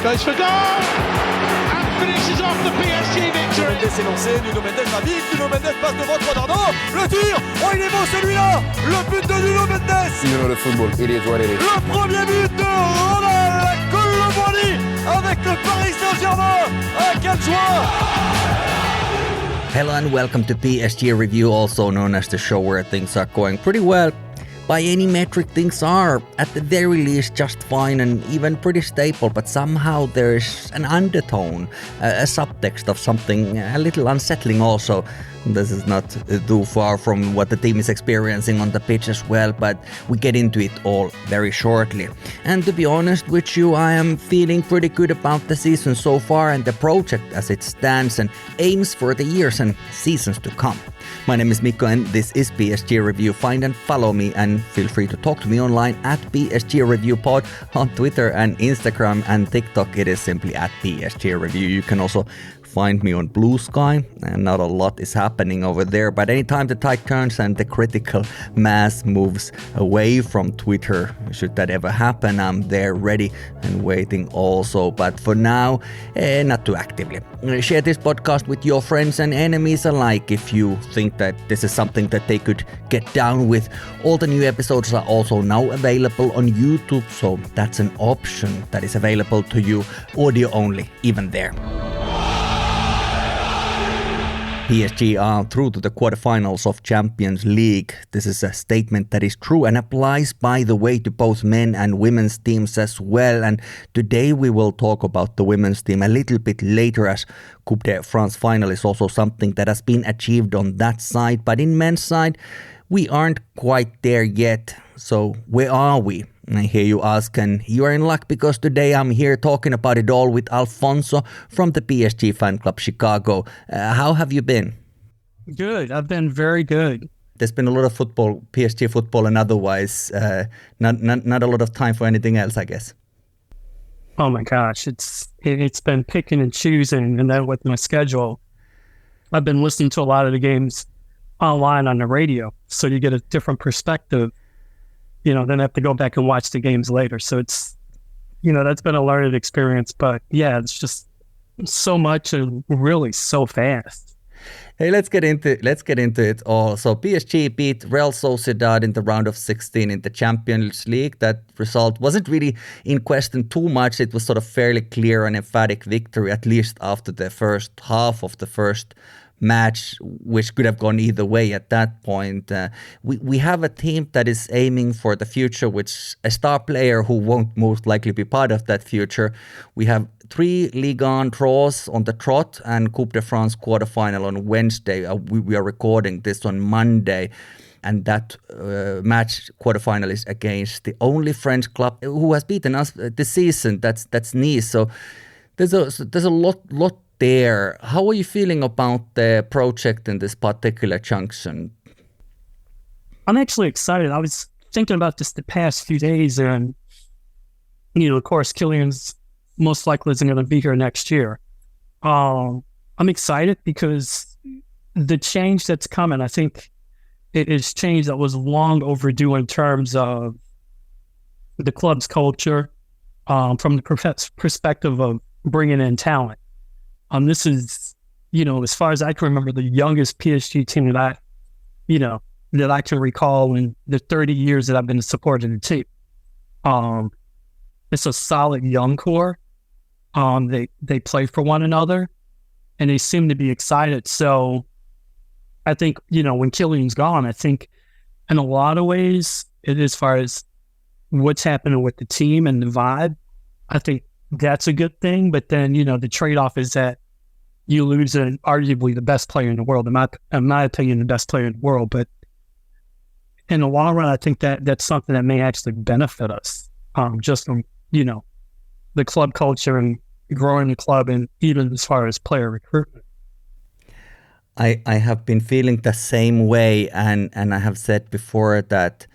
goes for goal and finishes off the PSG victory. Nuno Mendes est lancé, Nuno Mendes va vite, Nuno Mendes passe devant Quadrado, le tir, oh il est beau celui-là, le but de Nuno Mendes. You know the football, it is what it is. Le premier but de Ronald Colomboigny avec le Paris Saint-Germain, quelle joie. Hello and welcome to PSG Review, also known as the show where things are going pretty well. By any metric, things are, at the very least, just fine and even pretty stable, but somehow there's an undertone, a subtext of something a little unsettling also. This is not too far from what the team is experiencing on the pitch as well, but we get into it all very shortly. And to be honest with you, I am feeling pretty good about the season so far and the project as it stands and aims for the years and seasons to come. My name is Mikko and this is PSG Review. Find and follow me and feel free to talk to me online at PSG Review Pod on Twitter and Instagram, and TikTok it is simply at PSG Review. You can also find me on Blue Sky, and not a lot is happening over there, but anytime the tide turns and the critical mass moves away from Twitter, should that ever happen, I'm there ready and waiting also, but for now, not too actively. Share this podcast with your friends and enemies alike if you think that this is something that they could get down with. All the new episodes are also now available on YouTube, so that's an option that is available to you, audio only, even there. PSG are through to the quarterfinals of Champions League. This is a statement that is true and applies, by the way, to both men and women's teams as well. And today we will talk about the women's team a little bit later, as Coupe de France final is also something that has been achieved on that side. But in men's side, we aren't quite there yet. So where are we? I hear you ask, and you are in luck because today I'm here talking about it all with Alphonse from the PSG Fan Club Chicago. How have you been? Good. I've been very good. There's been a lot of football, PSG football and otherwise, not a lot of time for anything else, I guess. Oh my gosh, it's been picking and choosing, and then with my schedule, I've been listening to a lot of the games online on the radio, so you get a different perspective. Then I have to go back and watch the games later. So it's, that's been a learning experience. But yeah, it's just so much and really so fast. Hey, let's get into it all. So PSG beat Real Sociedad in the round of 16 in the Champions League. That result wasn't really in question too much. It was sort of fairly clear and emphatic victory, at least after the first half of the first match, which could have gone either way at that point. We have a team that is aiming for the future, which a star player who won't most likely be part of that future. We have 3 Ligue 1 draws on the trot and Coupe de France quarterfinal on Wednesday. We are recording this on Monday. And that match quarterfinal is against the only French club who has beaten us this season. That's Nice. So there's a lot there. How are you feeling about the project in this particular junction? I'm actually excited. I was thinking about this the past few days, and of course, Kylian's most likely isn't going to be here next year. I'm excited because the change that's coming, I think it is change that was long overdue in terms of the club's culture, from the perspective of bringing in talent. This is, as far as I can remember, the youngest PSG team that I can recall in the 30 years that I've been supporting the team. It's a solid young core. They play for one another, and they seem to be excited. So I think, when Kylian's gone, I think in a lot of ways, as far as what's happening with the team and the vibe, I think that's a good thing. But then, the trade-off is that you lose arguably the best player in the world. In my opinion, the best player in the world. But in the long run, I think that's something that may actually benefit us, just from, the club culture and growing the club, and even as far as player recruitment. I have been feeling the same way, and I have said before that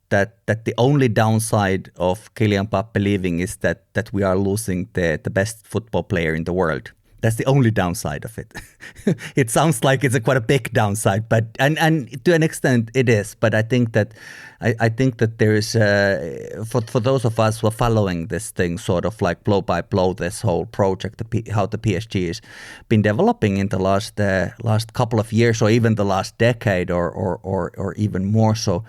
the only downside of Kylian Mbappé leaving is that we are losing the best football player in the world. That's the only downside of it. It sounds like it's quite a big downside, but and to an extent it is. But I think that there is for those of us who are following this thing sort of like blow by blow, this whole project, how the PSG has been developing in the last couple of years, or even the last decade, or even more so.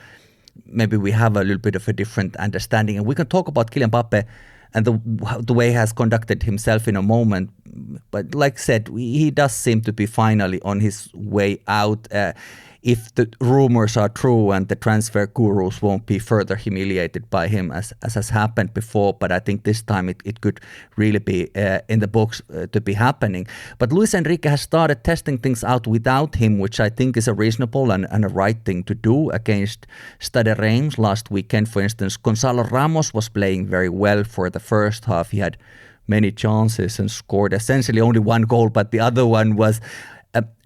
Maybe we have a little bit of a different understanding, and we can talk about Kylian Mbappe and the way he has conducted himself in a moment. But like I said, he does seem to be finally on his way out. If the rumors are true and the transfer gurus won't be further humiliated by him as has happened before. But I think this time it could really be in the books to be happening. But Luis Enrique has started testing things out without him, which I think is a reasonable and a right thing to do. Against Stade Reims last weekend, for instance, Gonzalo Ramos was playing very well for the first half. He had many chances and scored essentially only one goal, but the other one was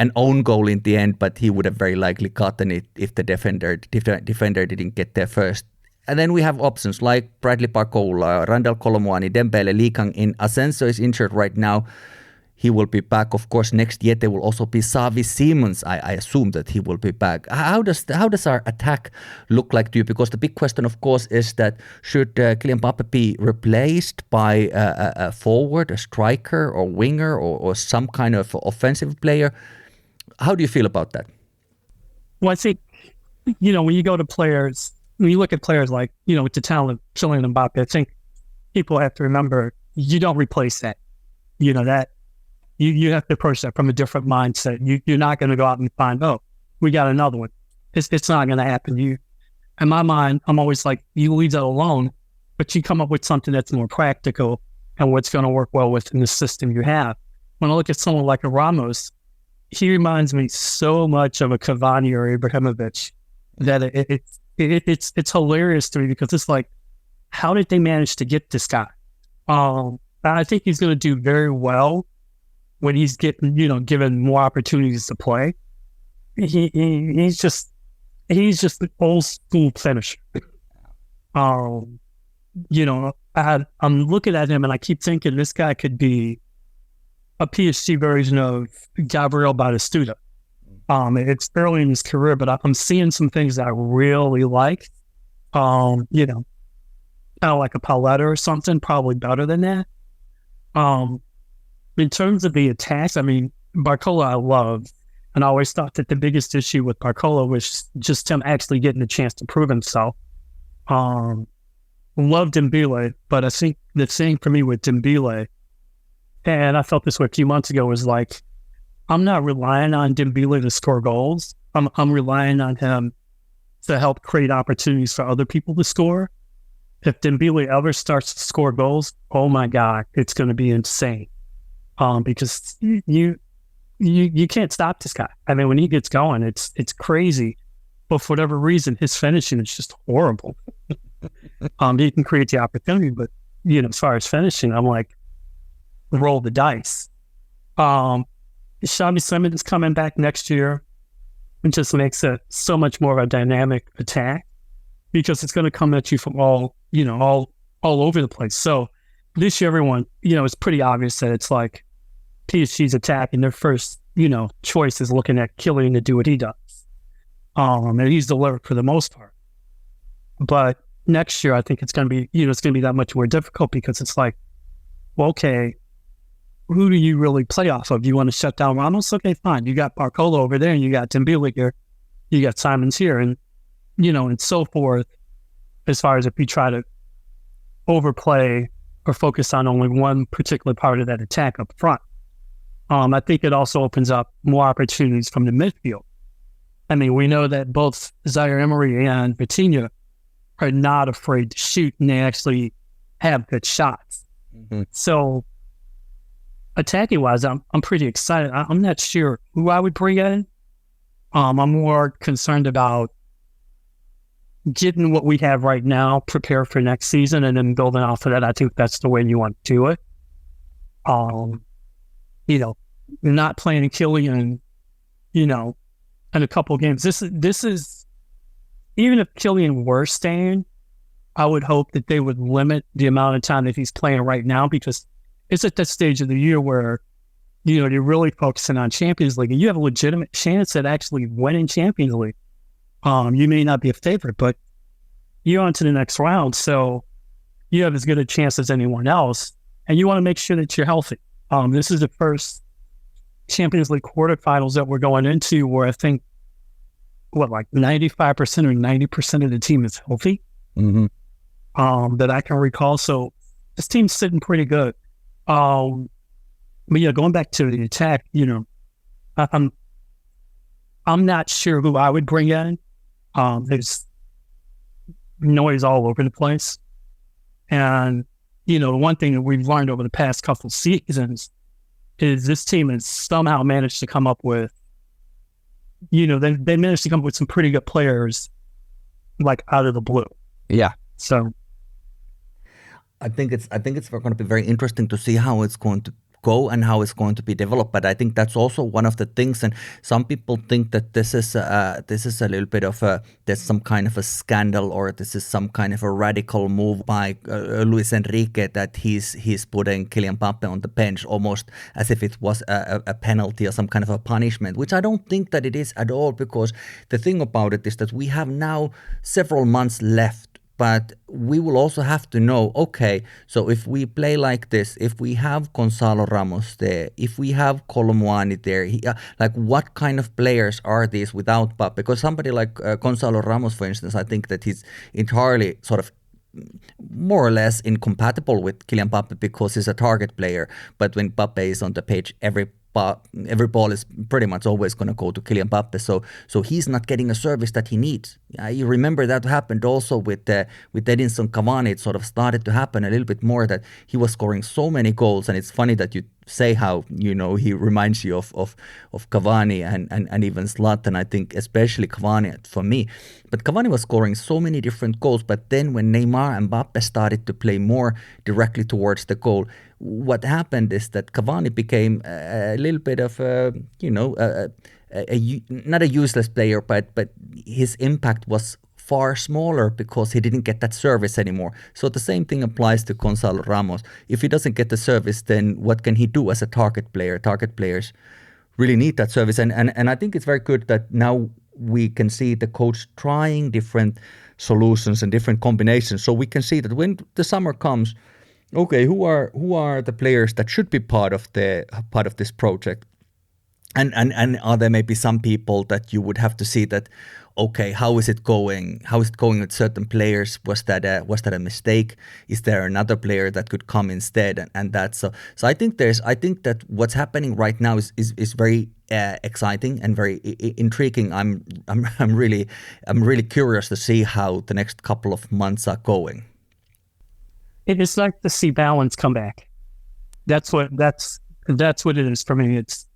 an own goal in the end, but he would have very likely gotten it if the defender didn't get there first. And then we have options like Bradley Barcola, Randall Colomwani, Dembele, Lee Kang-in. Asensio is injured right now. He will be back, of course, next year. There will also be Xavi Simons. I assume that he will be back. How does our attack look like to you? Because the big question, of course, is that should Kylian Mbappe be replaced by a forward, a striker, or winger, or some kind of offensive player? How do you feel about that? Well, I think, when you go to players, when you look at players like, with the talent of Kylian Mbappe, I think people have to remember you don't replace that. That. You have to approach that from a different mindset. You're not going to go out and find, we got another one. It's not going to happen. In my mind, I'm always like, you leave that alone, but you come up with something that's more practical and what's going to work well within the system you have. When I look at someone like a Ramos, he reminds me so much of a Cavani or Ibrahimovic that it's hilarious to me, because it's like, how did they manage to get this guy? I think he's going to do very well when he's getting, given more opportunities to play. He's just an old school finisher. I'm looking at him and I keep thinking this guy could be a PSG version of Gabriel Batistuta. It's early in his career, but I'm seeing some things that I really like. Kind of like a Pauletta or something, probably better than that. In terms of the attacks, Barcola I love, and I always thought that the biggest issue with Barcola was just him actually getting a chance to prove himself. Loved Dembele, but I think the thing for me with Dembele, and I felt this way a few months ago, was like, I'm not relying on Dembele to score goals. I'm relying on him to help create opportunities for other people to score. If Dembele ever starts to score goals, oh my God, it's going to be insane. Because you can't stop this guy. When he gets going, it's crazy. But for whatever reason, his finishing is just horrible. He can create the opportunity, but as far as finishing, I'm like, roll the dice. Xavi Simons coming back next year. It just makes it so much more of a dynamic attack, because it's going to come at you from all over the place. So this year, everyone, it's pretty obvious that it's like PSG's attack, and their first, choice is looking at Kylian to do what he does. And he's delivered for the most part. But next year, I think it's going to be, it's going to be that much more difficult, because it's like, well, okay, who do you really play off of? You want to shut down Ramos? Okay, fine. You got Barcola over there, and you got Dembele here, you got Simons here, and, and so forth, as far as if you try to overplay or focus on only one particular part of that attack up front. I think it also opens up more opportunities from the midfield. We know that both Zaire Emery and Vitinha are not afraid to shoot, and they actually have good shots. Mm-hmm. So, attacking-wise, I'm pretty excited. I'm not sure who I would bring in. I'm more concerned about getting what we have right now prepared for next season, and then building off of that. I think that's the way you want to do it. Not playing Kylian, in a couple of games. This is, even if Kylian were staying, I would hope that they would limit the amount of time that he's playing right now, because it's at that stage of the year where you're really focusing on Champions League, and you have a legitimate chance at actually winning Champions League. You may not be a favorite, but you're on to the next round, so you have as good a chance as anyone else, and you want to make sure that you're healthy. This is the first Champions League quarterfinals that we're going into where I think, 95% or 90% of the team is healthy, that I can recall. So this team's sitting pretty good. But yeah, going back to the attack, I'm not sure who I would bring in. There's noise all over the place. And, the one thing that we've learned over the past couple of seasons is this team has somehow managed to come up with, they managed to come up with some pretty good players, like out of the blue. Yeah. So I think it's going to be very interesting to see how it's going to go and how it's going to be developed. But I think that's also one of the things, and some people think that this is a little bit of there's some kind of a scandal, or this is some kind of a radical move by Luis Enrique, that he's putting Kylian Mbappe on the bench almost as if it was a penalty or some kind of a punishment, which I don't think that it is at all, because the thing about it is that we have now several months left. But we will also have to know, okay, so if we play like this, if we have Gonzalo Ramos there, if we have Colomwani there, what kind of players are these without Mbappe? Because somebody like Gonzalo Ramos, for instance, I think that he's entirely sort of more or less incompatible with Kylian Mbappe because he's a target player. But when Mbappe is on the pitch, every ball is pretty much always going to go to Kylian Mbappe, so he's not getting a service that he needs. You remember that happened also with Edinson Cavani. It sort of started to happen a little bit more, that he was scoring so many goals, and it's funny that you say how he reminds you of Cavani and even Zlatan. I think especially Cavani for me, but Cavani was scoring so many different goals. But then when Neymar and Mbappe started to play more directly towards the goal, what happened is that Cavani became a little bit of not a useless player, but his impact was far smaller because he didn't get that service anymore. So the same thing applies to Gonzalo Ramos. If he doesn't get the service, then what can he do as a target player? Target players really need that service. And I think it's very good that now we can see the coach trying different solutions and different combinations. So we can see that when the summer comes, okay, who are the players that should be part of this project? And are there maybe some people that you would have to see that, okay, how is it going? How is it going with certain players? Was that a mistake? Is there another player that could come instead? And that's so I think that what's happening right now is very exciting and very intriguing. I'm really curious to see how the next couple of months are going. It's like to see balance come back. That's what it is for me. It's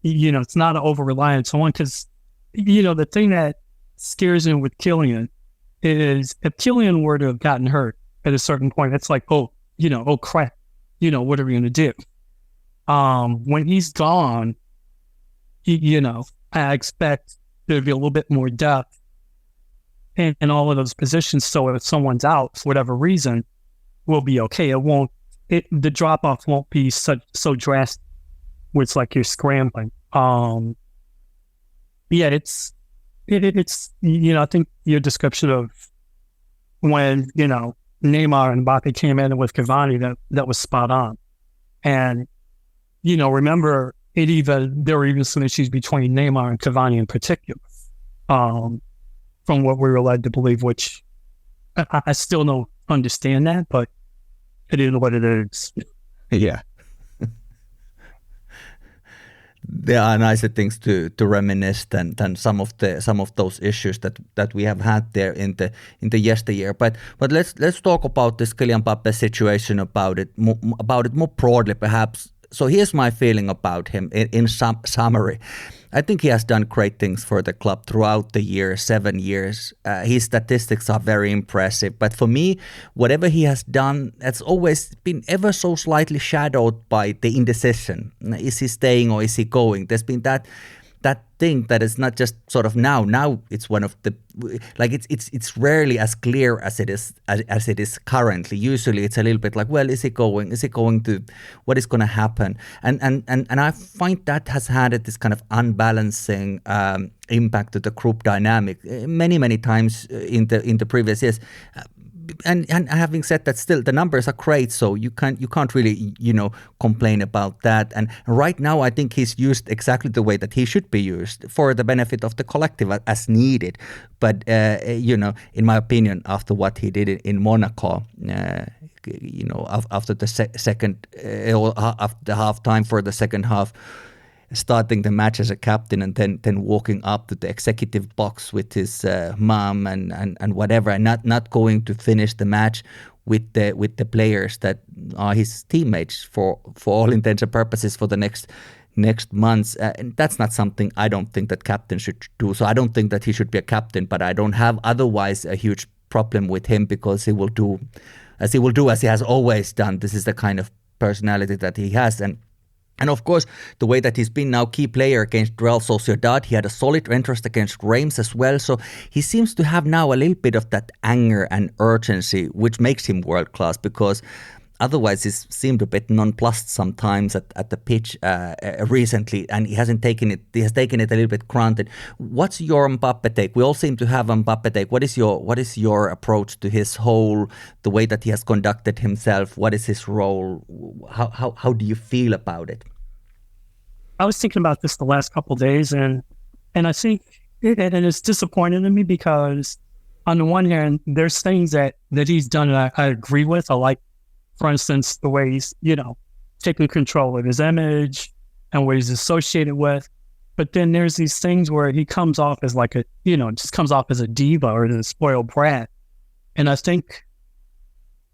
it's not an over-reliance on one, because the thing that scares me with Kylian is if Kylian were to have gotten hurt at a certain point, it's like, oh crap, what are we going to do? When he's gone, I expect there'll be a little bit more depth in all of those positions. So if someone's out for whatever reason, we'll be okay. The drop off won't be so drastic where it's like you're scrambling. It's I think your description of when Neymar and Mbappe came in with Cavani, that was spot on. And remember, there were even some issues between Neymar and Cavani in particular, from what we were led to believe, which I still don't understand that, but it is what it is. Yeah. There are nicer things to reminisce than some of those issues that we have had there in the yesteryear. But let's talk about this Kylian Mbappe situation, about it more broadly, perhaps. So here's my feeling about him in summary. I think he has done great things for the club throughout the year, 7 years. His statistics are very impressive. But for me, whatever he has done, it's always been ever so slightly shadowed by the indecision. Is he staying or is he going? There's been that that thing that is not just sort of now it's one of the, like it's rarely as clear as it is currently. Usually it's a little bit like, well, is he going to, what is going to happen, and I find that has had this kind of unbalancing impact to the group dynamic many times in the previous years. And having said that, still the numbers are great, so you can't really complain about that. And right now, I think he's used exactly the way that he should be used, for the benefit of the collective as needed. But in my opinion, after what he did in Monaco, after the second, after half time for the second half, starting the match as a captain and then walking up to the executive box with his mom and whatever, and not going to finish the match with the players that are his teammates for all intents and purposes for the next months. And that's not something I don't think that captain should do. So I don't think that he should be a captain, but I don't have otherwise a huge problem with him, because he will do as he has always done. This is the kind of personality that he has. And of course, the way that he's been now key player against Real Sociedad, he had a solid interest against Reims as well. So he seems to have now a little bit of that anger and urgency, which makes him world class, because otherwise he seemed a bit nonplussed sometimes at the pitch recently, and he has taken it a little bit granted. What's your Mbappe take? We all seem to have Mbappe take. What is your approach to his whole, the way that he has conducted himself? What is his role? How do you feel about it? I was thinking about this the last couple of days, and I think it's disappointing to me, because on the one hand, there's things that he's done that I agree with. I like, for instance, the way he's, taking control of his image and what he's associated with. But then there's these things where he comes off as like just comes off as a diva or a spoiled brat. And I think,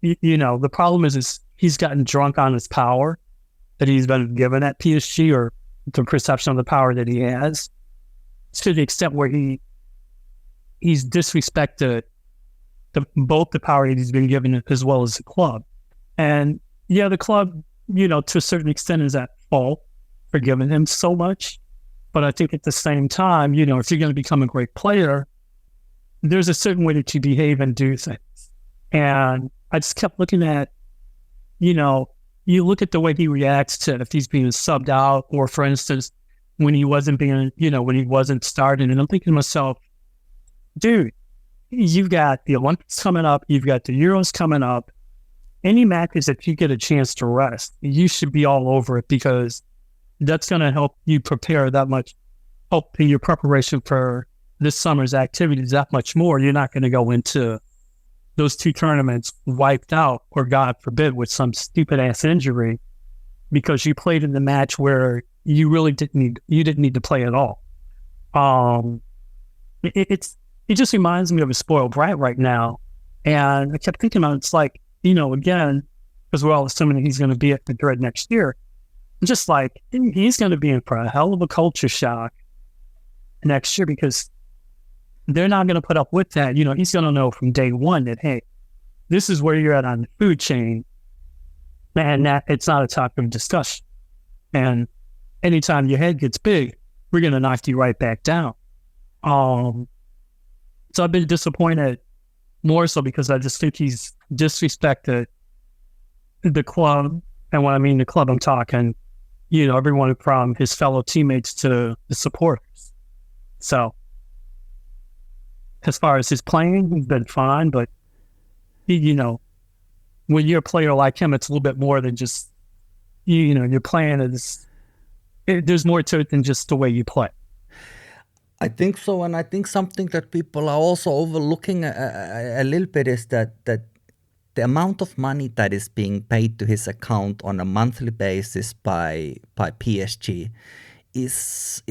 the problem is he's gotten drunk on his power that he's been given at PSG, or the perception of the power that he has, to the extent where he's disrespected both the power that he's been given as well as the club. And yeah, the club, to a certain extent is at fault for giving him so much. But I think at the same time, if you're going to become a great player, there's a certain way that you behave and do things. And I just kept looking at, you look at the way he reacts to if he's being subbed out, or for instance, when he wasn't being, when he wasn't starting. And I'm thinking to myself, dude, you've got the Olympics coming up, you've got the Euros coming up. Any matches that you get a chance to rest, you should be all over it, because that's going to help you prepare that much, help in your preparation for this summer's activities that much more. You're not going to go into those two tournaments wiped out, or God forbid, with some stupid ass injury, because you played in the match where you really didn't need to play at all. It just reminds me of a spoiled brat right now. And I kept thinking about it, it's like, again, because we're all assuming that he's going to be at Madrid next year, just like he's going to be in for a hell of a culture shock next year, because they're not going to put up with that. He's going to know from day one that, hey, this is where you're at on the food chain, and that it's not a topic of discussion. And anytime your head gets big, we're going to knock you right back down. So I've been disappointed, more so because I just think he's disrespected the club. And when I mean the club, I'm talking, everyone from his fellow teammates to the supporters. So as far as his playing, he's been fine, but when you're a player like him, it's a little bit more than just, you're playing there's more to it than just the way you play. I think so, and I think something that people are also overlooking a little bit is that the amount of money that is being paid to his account on a monthly basis by PSG is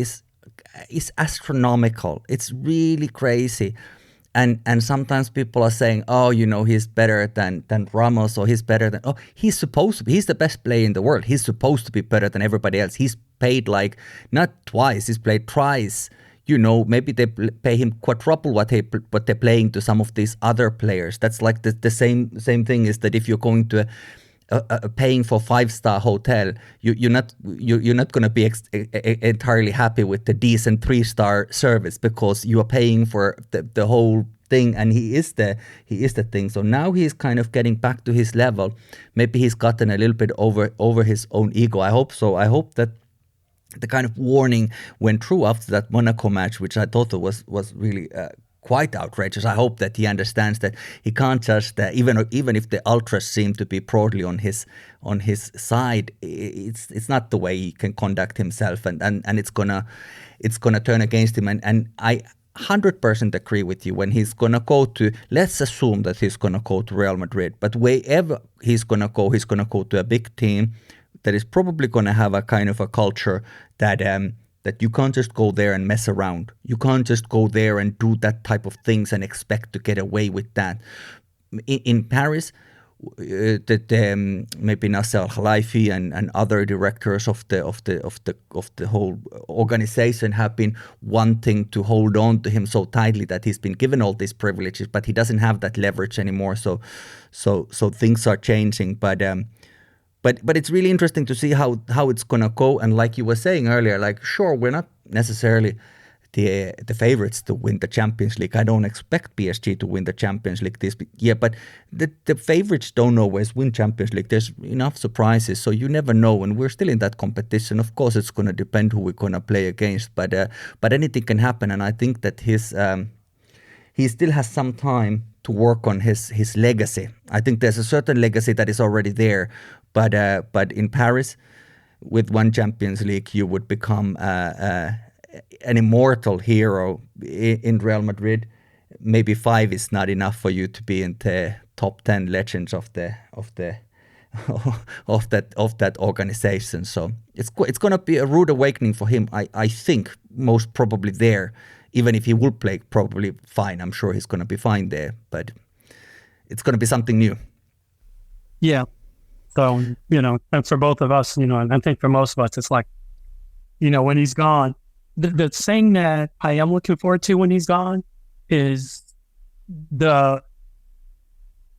astronomical. It's really crazy. And sometimes people are saying, oh, he's better than Ramos, or he's better than, he's supposed to be. He's the best player in the world. He's supposed to be better than everybody else. He's paid not twice, he's played thrice. Maybe they pay him quadruple what they're playing to some of these other players. That's like the same thing is that if you're going to paying for 5-star hotel, you're not going to be entirely happy with the decent 3-star service, because you are paying for the whole thing, and he is the thing. So now he's kind of getting back to his level. Maybe he's gotten a little bit over his own ego. I hope so. I hope that the kind of warning went through after that Monaco match, which I thought was really quite outrageous. I hope that he understands that he can't just even if the ultras seem to be broadly on his side, it's not the way he can conduct himself, and it's gonna turn against him. And I 100% agree with you. When he's gonna go to, let's assume that he's gonna go to Real Madrid, but wherever he's gonna go to a big team that is probably gonna have a kind of a culture that you can't just go there and mess around. You can't just go there and do that type of things and expect to get away with that. In Paris, maybe Nasser Al-Khelaifi and other directors of the whole organization have been wanting to hold on to him so tightly that he's been given all these privileges, but he doesn't have that leverage anymore. So things are changing, But it's really interesting to see how it's gonna go. And like you were saying earlier, like, sure, we're not necessarily the favorites to win the Champions League. I don't expect PSG to win the Champions League this year, but the favorites don't always win Champions League. There's enough surprises, so you never know. And we're still in that competition. Of course, it's gonna depend who we're gonna play against, but anything can happen. And I think that he still has some time to work on his legacy. I think there's a certain legacy that is already there. But in Paris, with one Champions League, you would become an immortal hero. In Real Madrid, maybe 5 is not enough for you to be in the top 10 legends of that organization. So it's going to be a rude awakening for him. I think most probably there, even if he will play probably fine. I'm sure he's going to be fine there, but it's going to be something new. Yeah. So, and for both of us, and I think for most of us, it's like, when he's gone, the thing that I am looking forward to when he's gone is the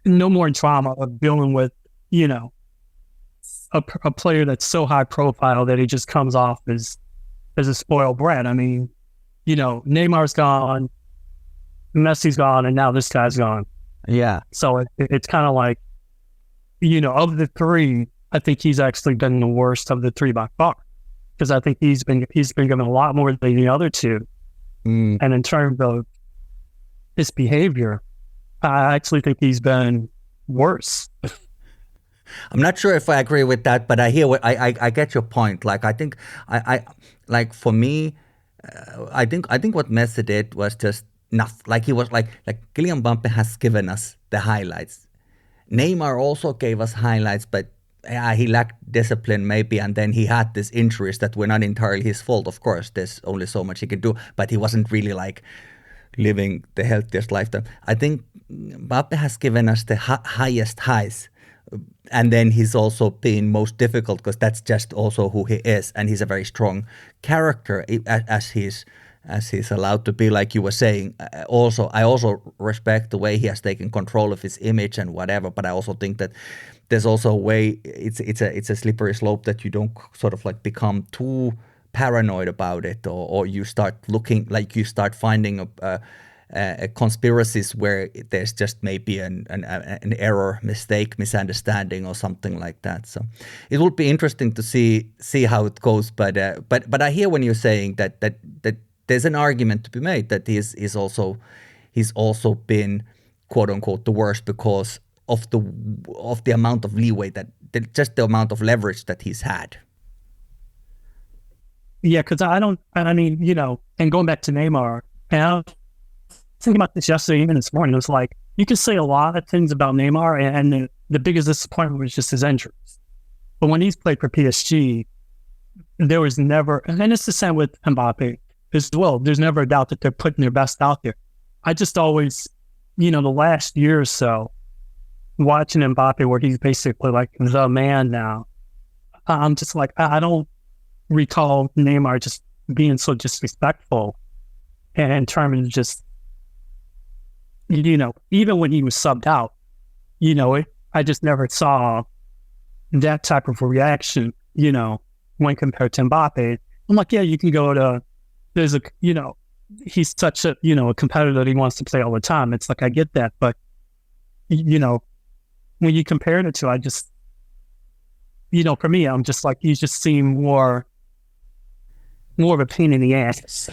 no more drama of dealing with, a player that's so high profile that he just comes off as a spoiled brat. I mean, Neymar's gone, Messi's gone, and now this guy's gone. Yeah. So it's kind of like, of the three, I think he's actually been the worst of the three by far, because I think he's been given a lot more than the other two. And in terms of his behavior, I actually think he's been worse. I'm not sure if I agree with that, but I hear I get your point. Like, I think I like, for me, I think what Messi did was just nothing. Like, he was like Kylian Mbappe has given us the highlights. Neymar also gave us highlights, but he lacked discipline maybe, and then he had these injuries that were not entirely his fault. Of course, there's only so much he could do, but he wasn't really like living the healthiest lifetime. I think Mbappe has given us the highest highs, and then he's also been most difficult, because that's just also who he is, and he's a very strong character as he's allowed to be, like you were saying. I also respect the way he has taken control of his image and whatever, but I also think that there's also a way, it's a slippery slope that you don't sort of like become too paranoid about it, or you start looking, like you start finding conspiracies where there's just maybe an error, mistake, misunderstanding or something like that. So it will be interesting to see how it goes, but I hear when you're saying that there's an argument to be made that he's also been, quote unquote, the worst because of the amount of leeway just the amount of leverage that he's had. Yeah, because and going back to Neymar, and I was thinking about this yesterday, even this morning, it was like, you could say a lot of things about Neymar, and the biggest disappointment was just his injuries. But when he's played for PSG, there was never, and it's the same with Mbappe as well, there's never a doubt that they're putting their best out there. I just always, the last year or so, watching Mbappe, where he's basically like the man now, I'm just like, I don't recall Neymar just being so disrespectful, and in terms of just, even when he was subbed out, I just never saw that type of reaction, when compared to Mbappe. I'm like, yeah, you can go to, he's such a, a competitor that he wants to play all the time. It's like, I get that. But, when you compare the two, I just, for me, I'm just like, you just seem more of a pain in the ass.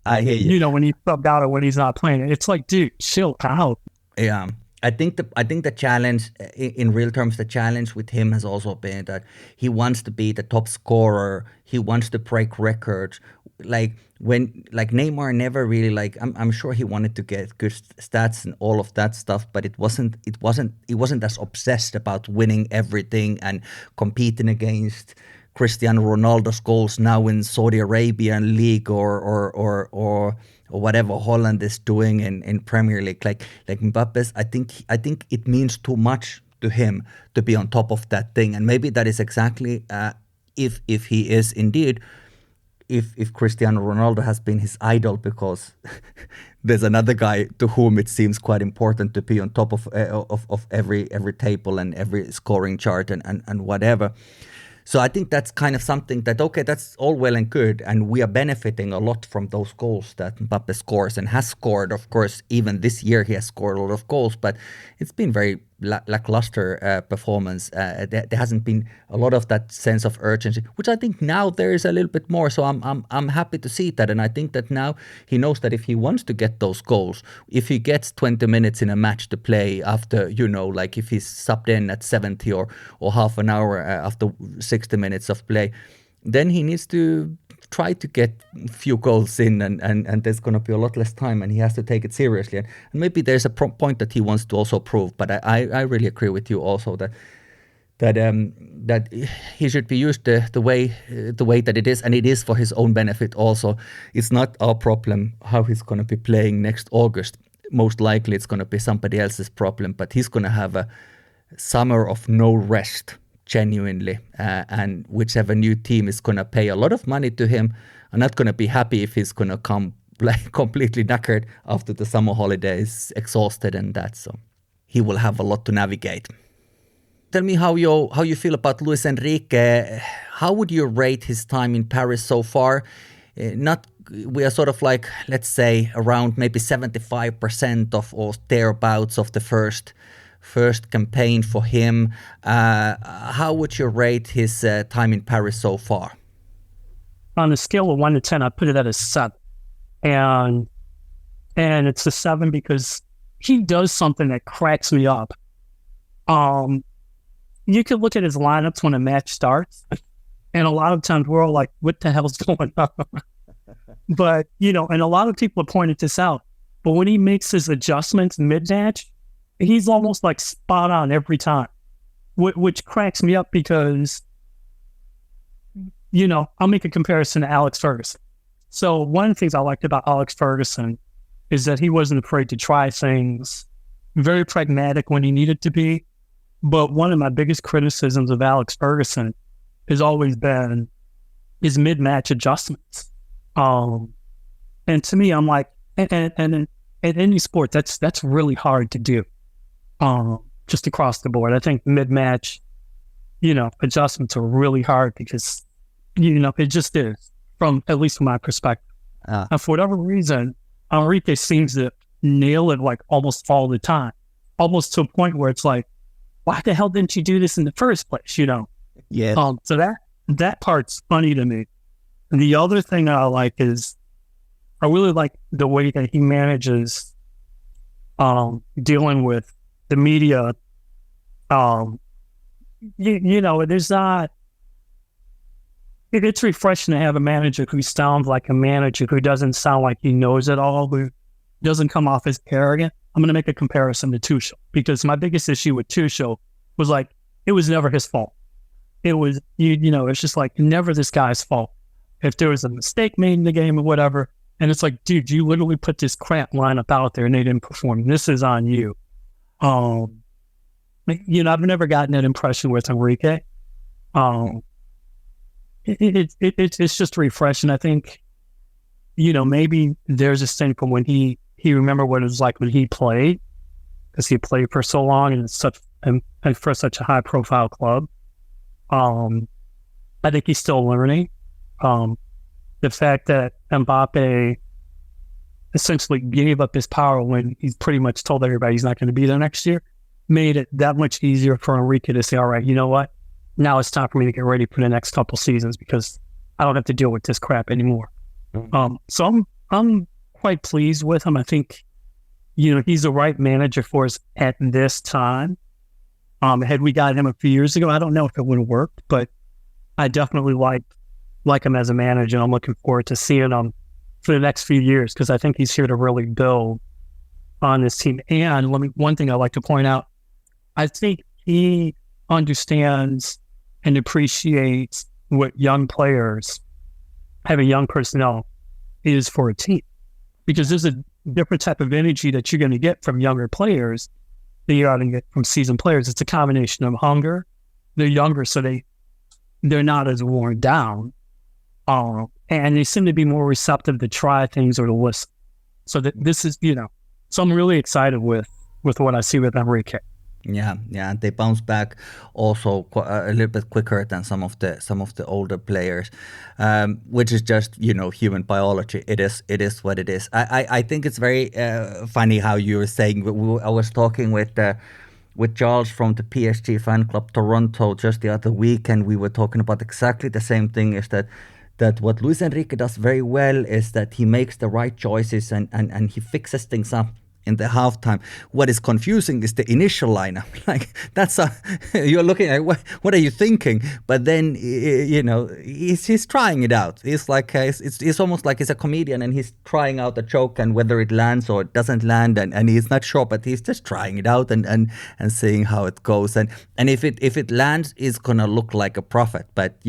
I hear you. When he's subbed out or when he's not playing, it's like, dude, chill out. Yeah. I think the challenge, in real terms, the challenge with him has also been that he wants to be the top scorer. He wants to break records. Like Neymar never really I'm sure he wanted to get good stats and all of that stuff, but he wasn't as obsessed about winning everything and competing against Cristiano Ronaldo's goals now in Saudi Arabian league or whatever Holland is doing in Premier League. Like Mbappe's, I think it means too much to him to be on top of that thing, and maybe that is exactly if he is indeed. If Cristiano Ronaldo has been his idol, because there's another guy to whom it seems quite important to be on top of every table and every scoring chart and whatever. So I think that's kind of something that, okay, that's all well and good, and we are benefiting a lot from those goals that Mbappe scores and has scored. Of course, even this year he has scored a lot of goals, but it's been very lackluster performance. There hasn't been a lot of that sense of urgency, which I think now there is a little bit more. So I'm happy to see that, and I think that now he knows that if he wants to get those goals, if he gets 20 minutes in a match to play after, like if he's subbed in at 70 or half an hour after 60 minutes of play, then he needs to try to get a few goals in, and there's going to be a lot less time, and he has to take it seriously. And maybe there's a point that he wants to also prove. But I really agree with you also that he should be used the way that it is, and it is for his own benefit also. It's not our problem how he's going to be playing next August. Most likely it's going to be somebody else's problem, but he's going to have a summer of no rest, genuinely, and whichever new team is going to pay a lot of money to him are not going to be happy if he's going to come completely knackered after the summer holidays, exhausted and that. So he will have a lot to navigate. Tell me how you feel about Luis Enrique. How would you rate his time in Paris so far? We are sort of like, let's say, around maybe 75% of or thereabouts of the first campaign for him. How would you rate his time in Paris so far? On a scale of 1 to 10, I put it at a 7. And it's a 7 because he does something that cracks me up. You could look at his lineups when a match starts, and a lot of times we're all like, what the hell's going on? But, and a lot of people have pointed this out, but when he makes his adjustments mid-match, he's almost like spot on every time, which cracks me up because, I'll make a comparison to Alex Ferguson. So one of the things I liked about Alex Ferguson is that he wasn't afraid to try things, very pragmatic when he needed to be. But one of my biggest criticisms of Alex Ferguson has always been his mid-match adjustments. And to me, I'm like, and in any sport, that's really hard to do. Just across the board. I think mid-match, adjustments are really hard because, it just is, at least from my perspective. And for whatever reason, Enrique seems to nail it like almost all the time, almost to a point where it's like, why the hell didn't you do this in the first place, Yeah. So that part's funny to me. And the other thing I like is I really like the way that he manages dealing with the media. There's not. It's refreshing to have a manager who sounds like a manager, who doesn't sound like he knows it all, who doesn't come off as arrogant. I'm going to make a comparison to Tuchel, because my biggest issue with Tuchel was like, it was never his fault. It was, it's just like never this guy's fault. If there was a mistake made in the game or whatever, and it's like, dude, you literally put this crap lineup out there and they didn't perform. This is on you. I've never gotten that impression with Enrique. It's just refreshing. I think, maybe there's a thing from when he remembered what it was like when he played, because he played for so long and it's such and for such a high profile club. I think he's still learning. The fact that Mbappe essentially gave up his power when he's pretty much told everybody he's not going to be there next year made it that much easier for Enrique to say, all right, you know what? Now it's time for me to get ready for the next couple seasons because I don't have to deal with this crap anymore. So I'm quite pleased with him. I think, he's the right manager for us at this time. Had we got him a few years ago, I don't know if it would have worked, but I definitely like him as a manager. And I'm looking forward to seeing him for the next few years because I think he's here to really build on this team. And one thing I'd like to point out, I think he understands and appreciates what young players, having young personnel, is for a team. Because there's a different type of energy that you're going to get from younger players that you're going to get from seasoned players. It's a combination of hunger. They're younger, so they're not as worn down. And they seem to be more receptive to try things or to listen. So this is, so I'm really excited with what I see with Enrique. Yeah, they bounce back also a little bit quicker than some of the older players, which is just human biology. It is what it is. I think it's very funny how you were saying. I was talking with Charles from the PSG Fan Club Toronto just the other week, and we were talking about exactly the same thing. Is that what Luis Enrique does very well is that he makes the right choices and he fixes things up in the halftime. What is confusing is the initial lineup. Like you're looking at what are you thinking? But then he's trying it out. It's like it's almost like he's a comedian and he's trying out a joke, and whether it lands or it doesn't land, and he's not sure, but he's just trying it out and seeing how it goes. And if it lands, it's gonna look like a prophet. But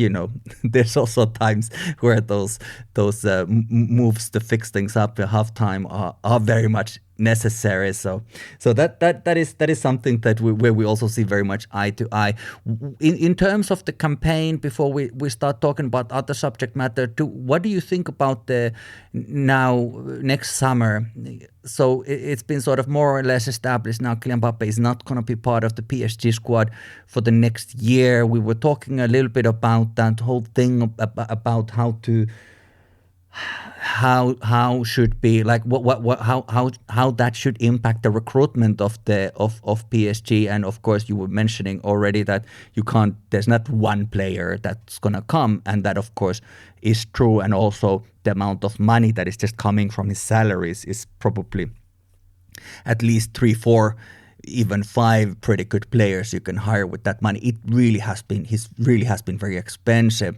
there's also times where those moves to fix things up at halftime are very much necessary. So that is something that where we also see very much eye to eye. In terms of the campaign, before we start talking about other subject matter, what do you think about the next summer? So it's been sort of more or less established now. Kylian Mbappe is not going to be part of the PSG squad for the next year. We were talking a little bit about that whole thing about how should be like how that should impact the recruitment of PSG. And of course you were mentioning already that there's not one player that's gonna come, and that of course is true. And also the amount of money that is just coming from his salaries is probably at least 3-4, even 5 pretty good players you can hire with that money. He really has been very expensive.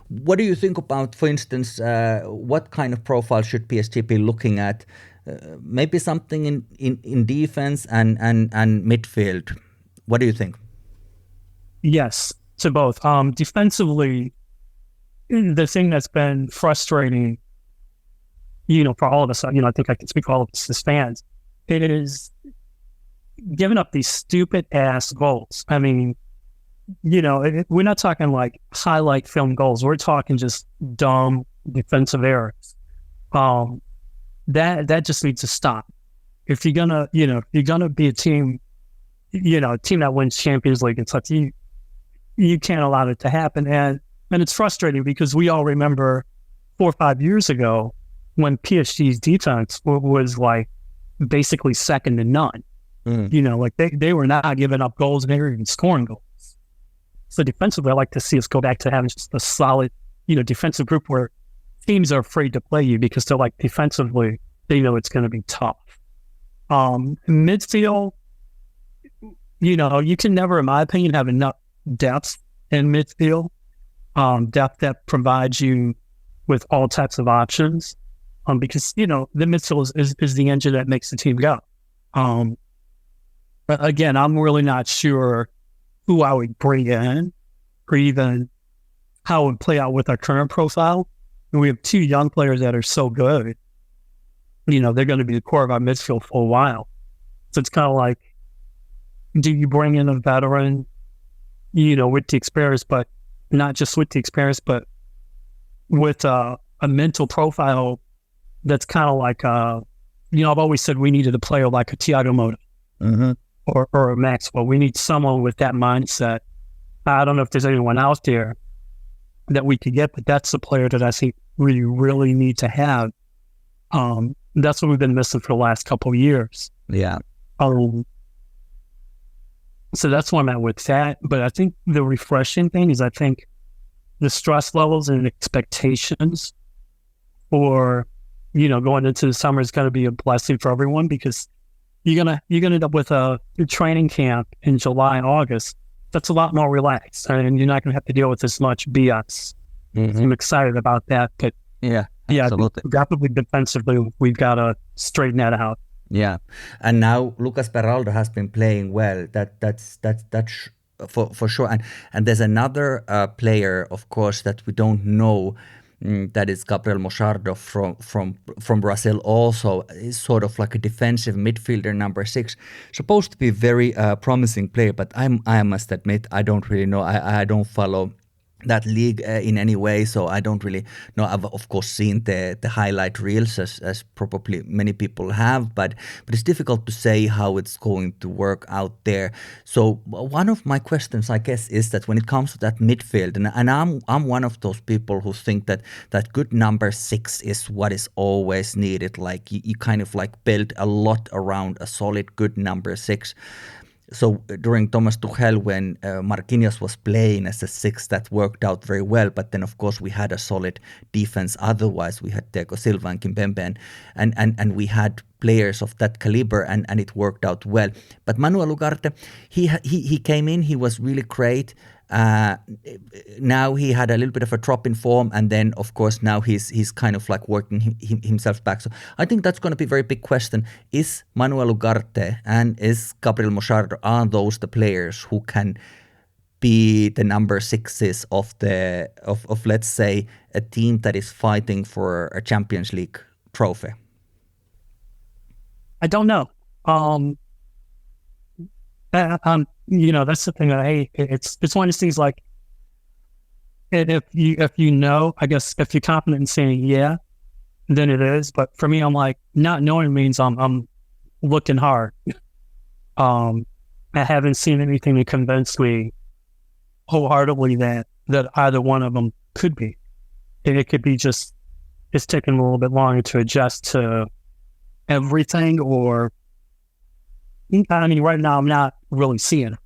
What do you think about, for instance, what kind of profile should PSG be looking at? Maybe something in defense and midfield. What do you think? Yes, to both. Defensively, the thing that's been frustrating, for all of us, I think I can speak for all of us as fans, it is giving up these stupid ass goals. I mean, we're not talking like highlight film goals. We're talking just dumb defensive errors. That just needs to stop. If you're gonna be a team, a team that wins Champions League and such, you can't allow it to happen. And it's frustrating because we all remember 4 or 5 years ago when PSG's defense was like basically second to none. Like they were not giving up goals and they were even scoring goals. So defensively, I like to see us go back to having just a solid, defensive group where teams are afraid to play you because they're like defensively, they know it's going to be tough. Midfield, you can never, in my opinion, have enough depth in midfield, depth that provides you with all types of options, because, the midfield is the engine that makes the team go. But again, I'm really not sure who I would bring in or even how it would play out with our current profile. And we have 2 young players that are so good. They're going to be the core of our midfield for a while. So it's kind of like, do you bring in a veteran, with the experience, but not just with the experience, but with a mental profile that's kind of like, I've always said we needed a player like a Thiago Motta. Mm-hmm. or a Maxwell. We need someone with that mindset. I don't know if there's anyone out there that we could get, but that's the player that I think we really need to have. That's what we've been missing for the last couple of years. Yeah. So that's where I'm at with that. But I think the refreshing thing is I think the stress levels and expectations for, going into the summer is going to be a blessing for everyone, because you're gonna end up with a training camp in July and August that's a lot more relaxed, and you're not going to have to deal with as much BS. Mm-hmm. I'm excited about that, but absolutely. Definitely defensively, we've got to straighten that out. Yeah, and now Lucas Beraldo has been playing well. That's for sure. And there's another player, of course, that we don't know. That is Gabriel Mochardo from Brazil. Also, is sort of like a defensive midfielder, number 6. Supposed to be very promising player, but I must admit I don't really know. I don't follow that league in any way, so I don't really know. I've of course seen the highlight reels as probably many people have, but it's difficult to say how it's going to work out there. So one of my questions, I guess, is that when it comes to that midfield, and I'm one of those people who think that good number 6 is what is always needed. Like you kind of like build a lot around a solid good number 6. So during Thomas Tuchel, when Marquinhos was playing as a 6, that worked out very well. But then, of course, we had a solid defense. Otherwise, we had Thiago Silva and Kimpembe, and we had players of that caliber, and it worked out well. But Manuel Ugarte, he came in, he was really great. Now he had a little bit of a drop in form, and then of course now he's kind of like working himself back. So I think that's going to be a very big question. Is Manuel Ugarte and is Gabriel Mochardo, are those the players who can be the number 6s of let's say a team that is fighting for a Champions League trophy? I don't know. That's the thing that I hate. It's one of those things like, if you know, I guess if you're confident in saying yeah, then it is. But for me, I'm like, not knowing means I'm looking hard. I haven't seen anything to convince me wholeheartedly that either one of them could be. It could be just it's taking a little bit longer to adjust to everything, or I mean, right now I'm not really seeing it.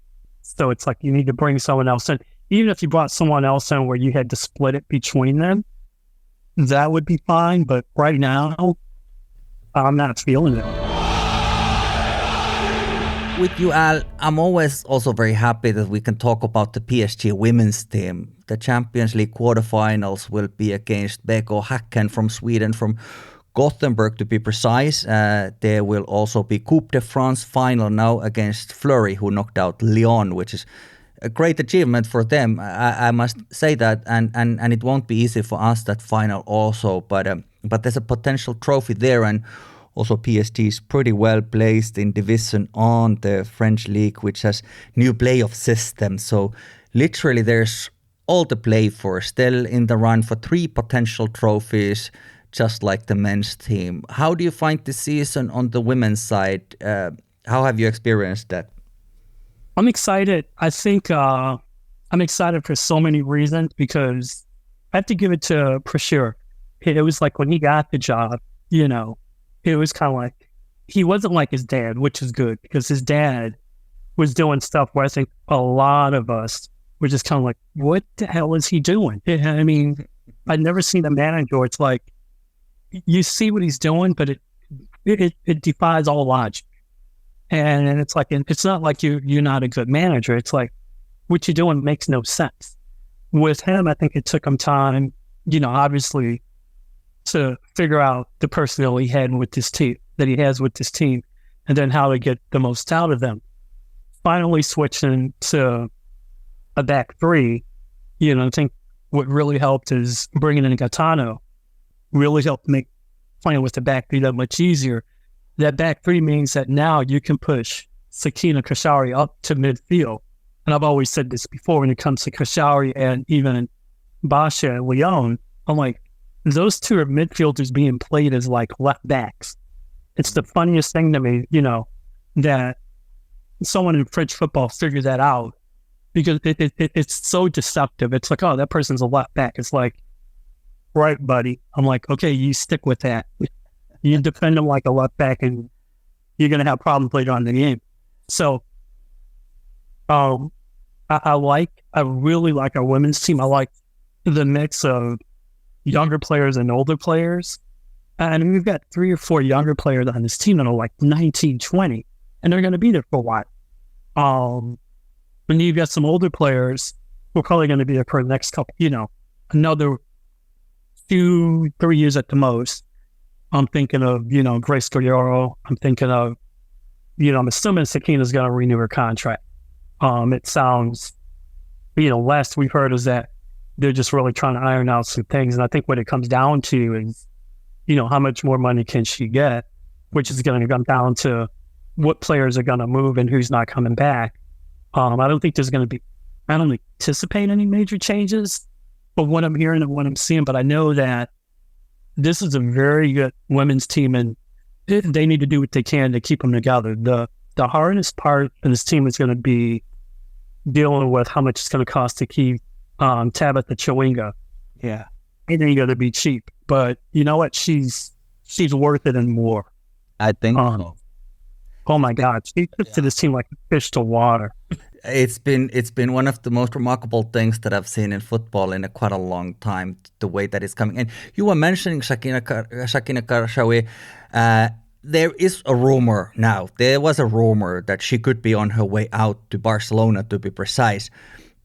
So it's like you need to bring someone else in. Even if you brought someone else in where you had to split it between them, that would be fine. But right now, I'm not feeling it. With you, Al, I'm always also very happy that we can talk about the PSG women's team. The Champions League quarterfinals will be against BK Häcken from Sweden, from Gothenburg to be precise. There will also be Coupe de France final now against Fleury, who knocked out Lyon, which is a great achievement for them. I must say that, and it won't be easy for us, that final also. But there's a potential trophy there, and also PSG is pretty well placed in Division on the French league, which has new playoff system. So literally, there's all to play for. Still in the run for 3 potential trophies, just like the men's team. How do you find the season on the women's side? How have you experienced that? I'm excited. I think I'm excited for so many reasons, because I have to give it to Prashir. It was like when he got the job, it was kind of like, he wasn't like his dad, which is good, because his dad was doing stuff where I think a lot of us were just kind of like, what the hell is he doing? I mean, I'd never seen a manager where it's like, you see what he's doing, but it defies all logic. And it's like, it's not like you're not a good manager. It's like, what you're doing makes no sense. With him, I think it took him time, obviously, to figure out the personnel he had with this team, that he has with this team, and then how to get the most out of them. Finally switching to a back 3, I think what really helped is bringing in Gaetano. Really helped make playing with the back 3 that much easier. That back 3 means that now you can push Sakina Kashari up to midfield. And I've always said this before, when it comes to Kashari and even Basha and Leon, I'm like, those 2 are midfielders being played as like left backs. It's the funniest thing to me, that someone in French football figure that out, because it's so deceptive. It's like, oh, that person's a left back. It's like, right, buddy. I'm like, okay, you stick with that. You defend him like a left back, and you're going to have problems later on in the game. So, I really like our women's team. I like the mix of younger players and older players. And we've got 3 or 4 younger players on this team that are like 19, 20, and they're going to be there for a while. And you've got some older players who are probably going to be there for the next couple, another 2-3 years at the most. I'm thinking of, Grace Guerrero. I'm thinking of, I'm assuming Sakina's going to renew her contract. It sounds, last we've heard is that they're just really trying to iron out some things. And I think what it comes down to is, how much more money can she get, which is going to come down to what players are going to move and who's not coming back. I don't think there's going to be, I don't anticipate any major changes from what I'm hearing and what I'm seeing, but I know that this is a very good women's team, and they need to do what they can to keep them together. The hardest part of this team is going to be dealing with how much it's going to cost to keep Tabitha Chawinga. Yeah. It ain't going to be cheap, but you know what? She's worth it and more. I think so. Oh my God, she took to this team like a fish to water. It's been one of the most remarkable things that I've seen in football in quite a long time, the way that it's coming. And you were mentioning Sakina Karshawi. There is a rumor now. There was a rumor that she could be on her way out to Barcelona, to be precise.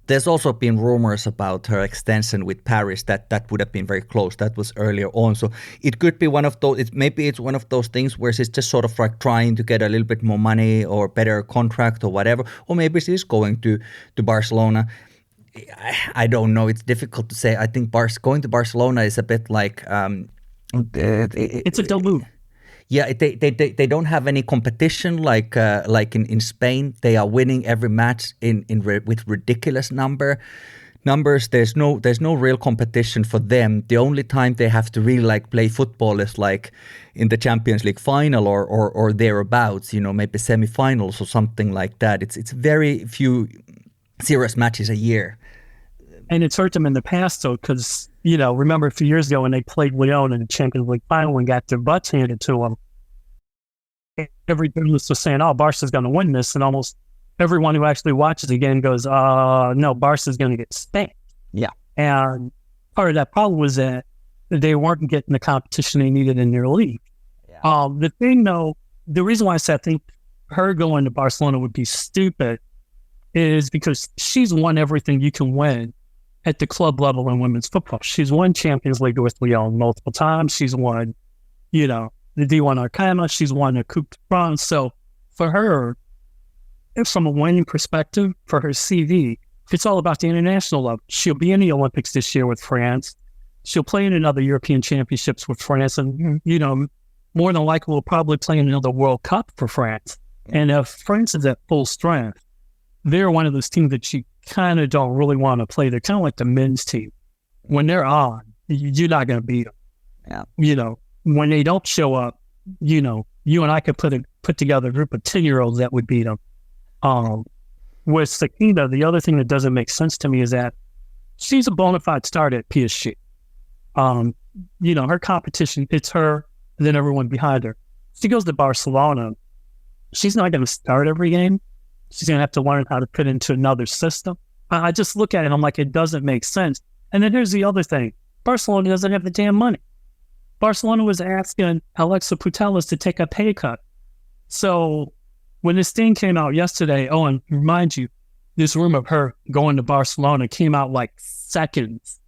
There's also been rumors about her extension with Paris that would have been very close. That was earlier on. So it could be one of those, maybe it's one of those things where she's just sort of like trying to get a little bit more money or better contract or whatever. Or maybe she's going to Barcelona. I don't know. It's difficult to say. I think going to Barcelona is a bit like... it's a deluge. Yeah, they don't have any competition like in Spain. They are winning every match with ridiculous numbers. There's no real competition for them. The only time they have to really play football is like in the Champions League final or thereabouts. Maybe semifinals or something like that. It's very few serious matches a year. And it's hurt them in the past, though, because, remember a few years ago when they played Lyon in the Champions League final and got their butts handed to them, every journalist was saying, oh, Barca's going to win this. And almost everyone who actually watches the game goes, no, Barca's going to get spanked. Yeah. And part of that problem was that they weren't getting the competition they needed in their league. Yeah. The thing, though, the reason why I said I think her going to Barcelona would be stupid is because she's won everything you can win at the club level in women's football. She's won Champions League with Lyon multiple times. She's won, the D1 Arcana. She's won a Coupe de France. So for her, from a winning perspective, for her CV, it's all about the international level. She'll be in the Olympics this year with France. She'll play in another European Championships with France. And, more than likely will probably play in another World Cup for France. And if France is at full strength, they're one of those teams that you kind of don't really want to play. They're kind of like the men's team. When they're on, you're not going to beat them. Yeah. When they don't show up, you and I could put together a group of 10-year-olds that would beat them. With Sakina, the other thing that doesn't make sense to me is that she's a bona fide starter at PSG. Her competition, it's her, and then everyone behind her. She goes to Barcelona. She's not going to start every game. She's going to have to learn how to fit into another system. I just look at it and I'm like, it doesn't make sense. And then here's the other thing. Barcelona doesn't have the damn money. Barcelona was asking Alexa Putellas to take a pay cut. So when this thing came out yesterday, and remind you, this rumor of her going to Barcelona came out like seconds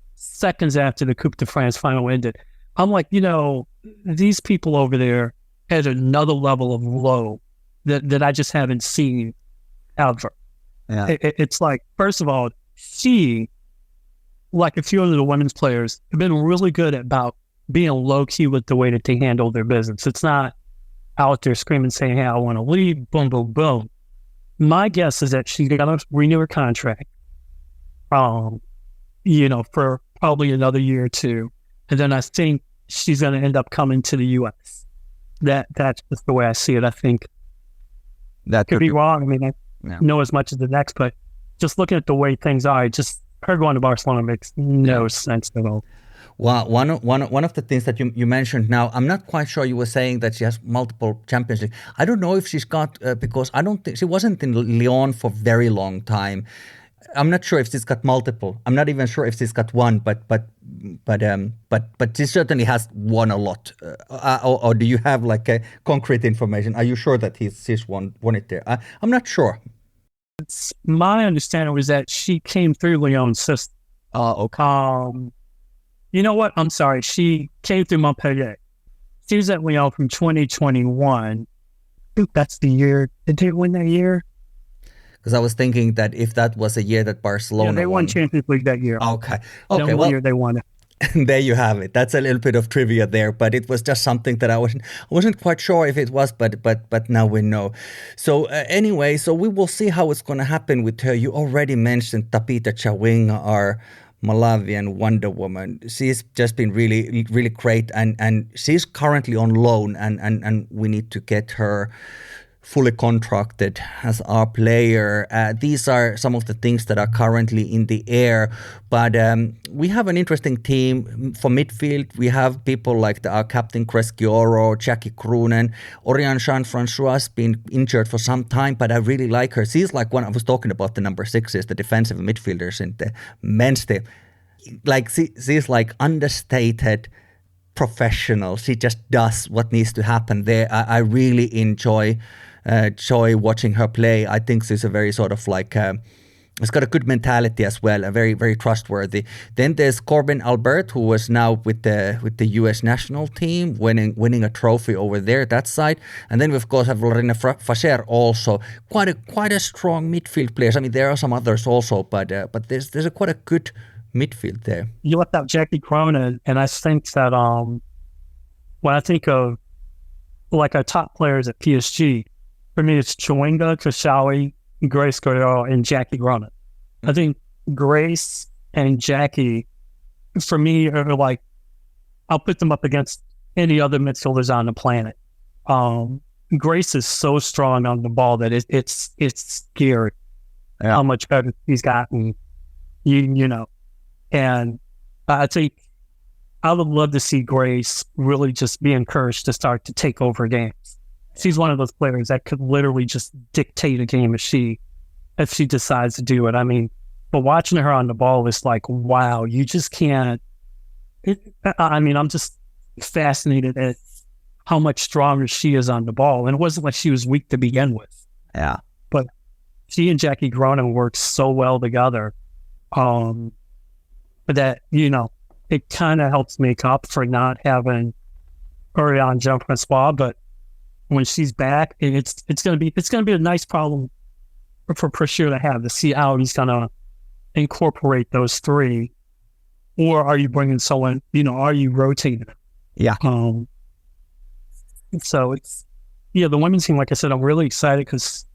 after the Coupe de France final ended. I'm like, these people over there had another level of low that I just haven't seen ever. Yeah. It's like, first of all, she, like a few of the women's players, have been really good about being low-key with the way that they handle their business. It's not out there screaming, saying, hey, I want to leave, boom, boom, boom. My guess is that she's going to renew her contract, for probably another year or two. And then I think she's going to end up coming to the U.S. That's just the way I see it. I think That Could be wrong. I mean, I Yeah. know as much as the next, but just looking at the way things are, just her going to Barcelona makes no sense at all. Well, one of the things that you mentioned now, I'm not quite sure. You were saying that she has multiple Champions League. I don't know if she's got because I don't think she wasn't in Lyon for very long time. I'm not sure if she's got multiple. I'm not even sure if she's got one, but she certainly has won a lot. Or do you have like a concrete information? Are you sure that she's won it there? I'm not sure. My understanding was that she came through Lyon's system. Okay. You know what? I'm sorry. She came through Montpellier. She was at Lyon from 2021. I think that's the year. Did they win that year? Because I was thinking that if that was a year that Barcelona they won Champions League that year. Okay. That Well, year they won it. there you have it. That's a little bit of trivia there, but it was just something that I wasn't quite sure if it was, but now we know. So anyway, so we will see how it's going to happen with her. You already mentioned Tapita Chawinga, our Malawian Wonder Woman. She's just been really, really great, and she's currently on loan, and we need to get her fully contracted as our player. These are some of the things that are currently in the air, but we have an interesting team for midfield. We have people like our captain Crescioro, Jackie Krunen, Oriane Jean-Francois has been injured for some time, but I really like her. She's like one, I was talking about the number 6s, the defensive midfielders in the men's team. Like she's like understated professional. She just does what needs to happen there. I really enjoy watching her play. I think she's a very sort of like it's got a good mentality as well, a very, very trustworthy. Then there's Corbin Albert, who was now with the US national team, winning a trophy over there that side. And then we of course have Lorena Facher, also quite a strong midfield player. I mean, there are some others also, but there's quite a good midfield there. You left out Jackie Cronin, and I think that when I think of like our top players at PSG, for me it's Chawinga, Kashawi, Grace Cordero, and Jackie Cronin. I think Grace and Jackie, for me, are like, I'll put them up against any other midfielders on the planet. Grace is so strong on the ball that it's scary how much better he's gotten. You know. And I think I would love to see Grace really just be encouraged to start to take over games. She's one of those players that could literally just dictate a game if she decides to do it. I mean, but watching her on the ball is like, wow, you just can't. I'm just fascinated at how much stronger she is on the ball. And it wasn't like she was weak to begin with. Yeah. But she and Jackie Cronin work so well together. That, you know, it kind of helps make up for not having Oriane Jean-Francois, but when she's back, it's gonna be a nice problem for Prashir to have, to see how he's gonna incorporate those three, or are you bringing someone? You know, are you rotating? Yeah. So the women's team, like I said, I'm really excited because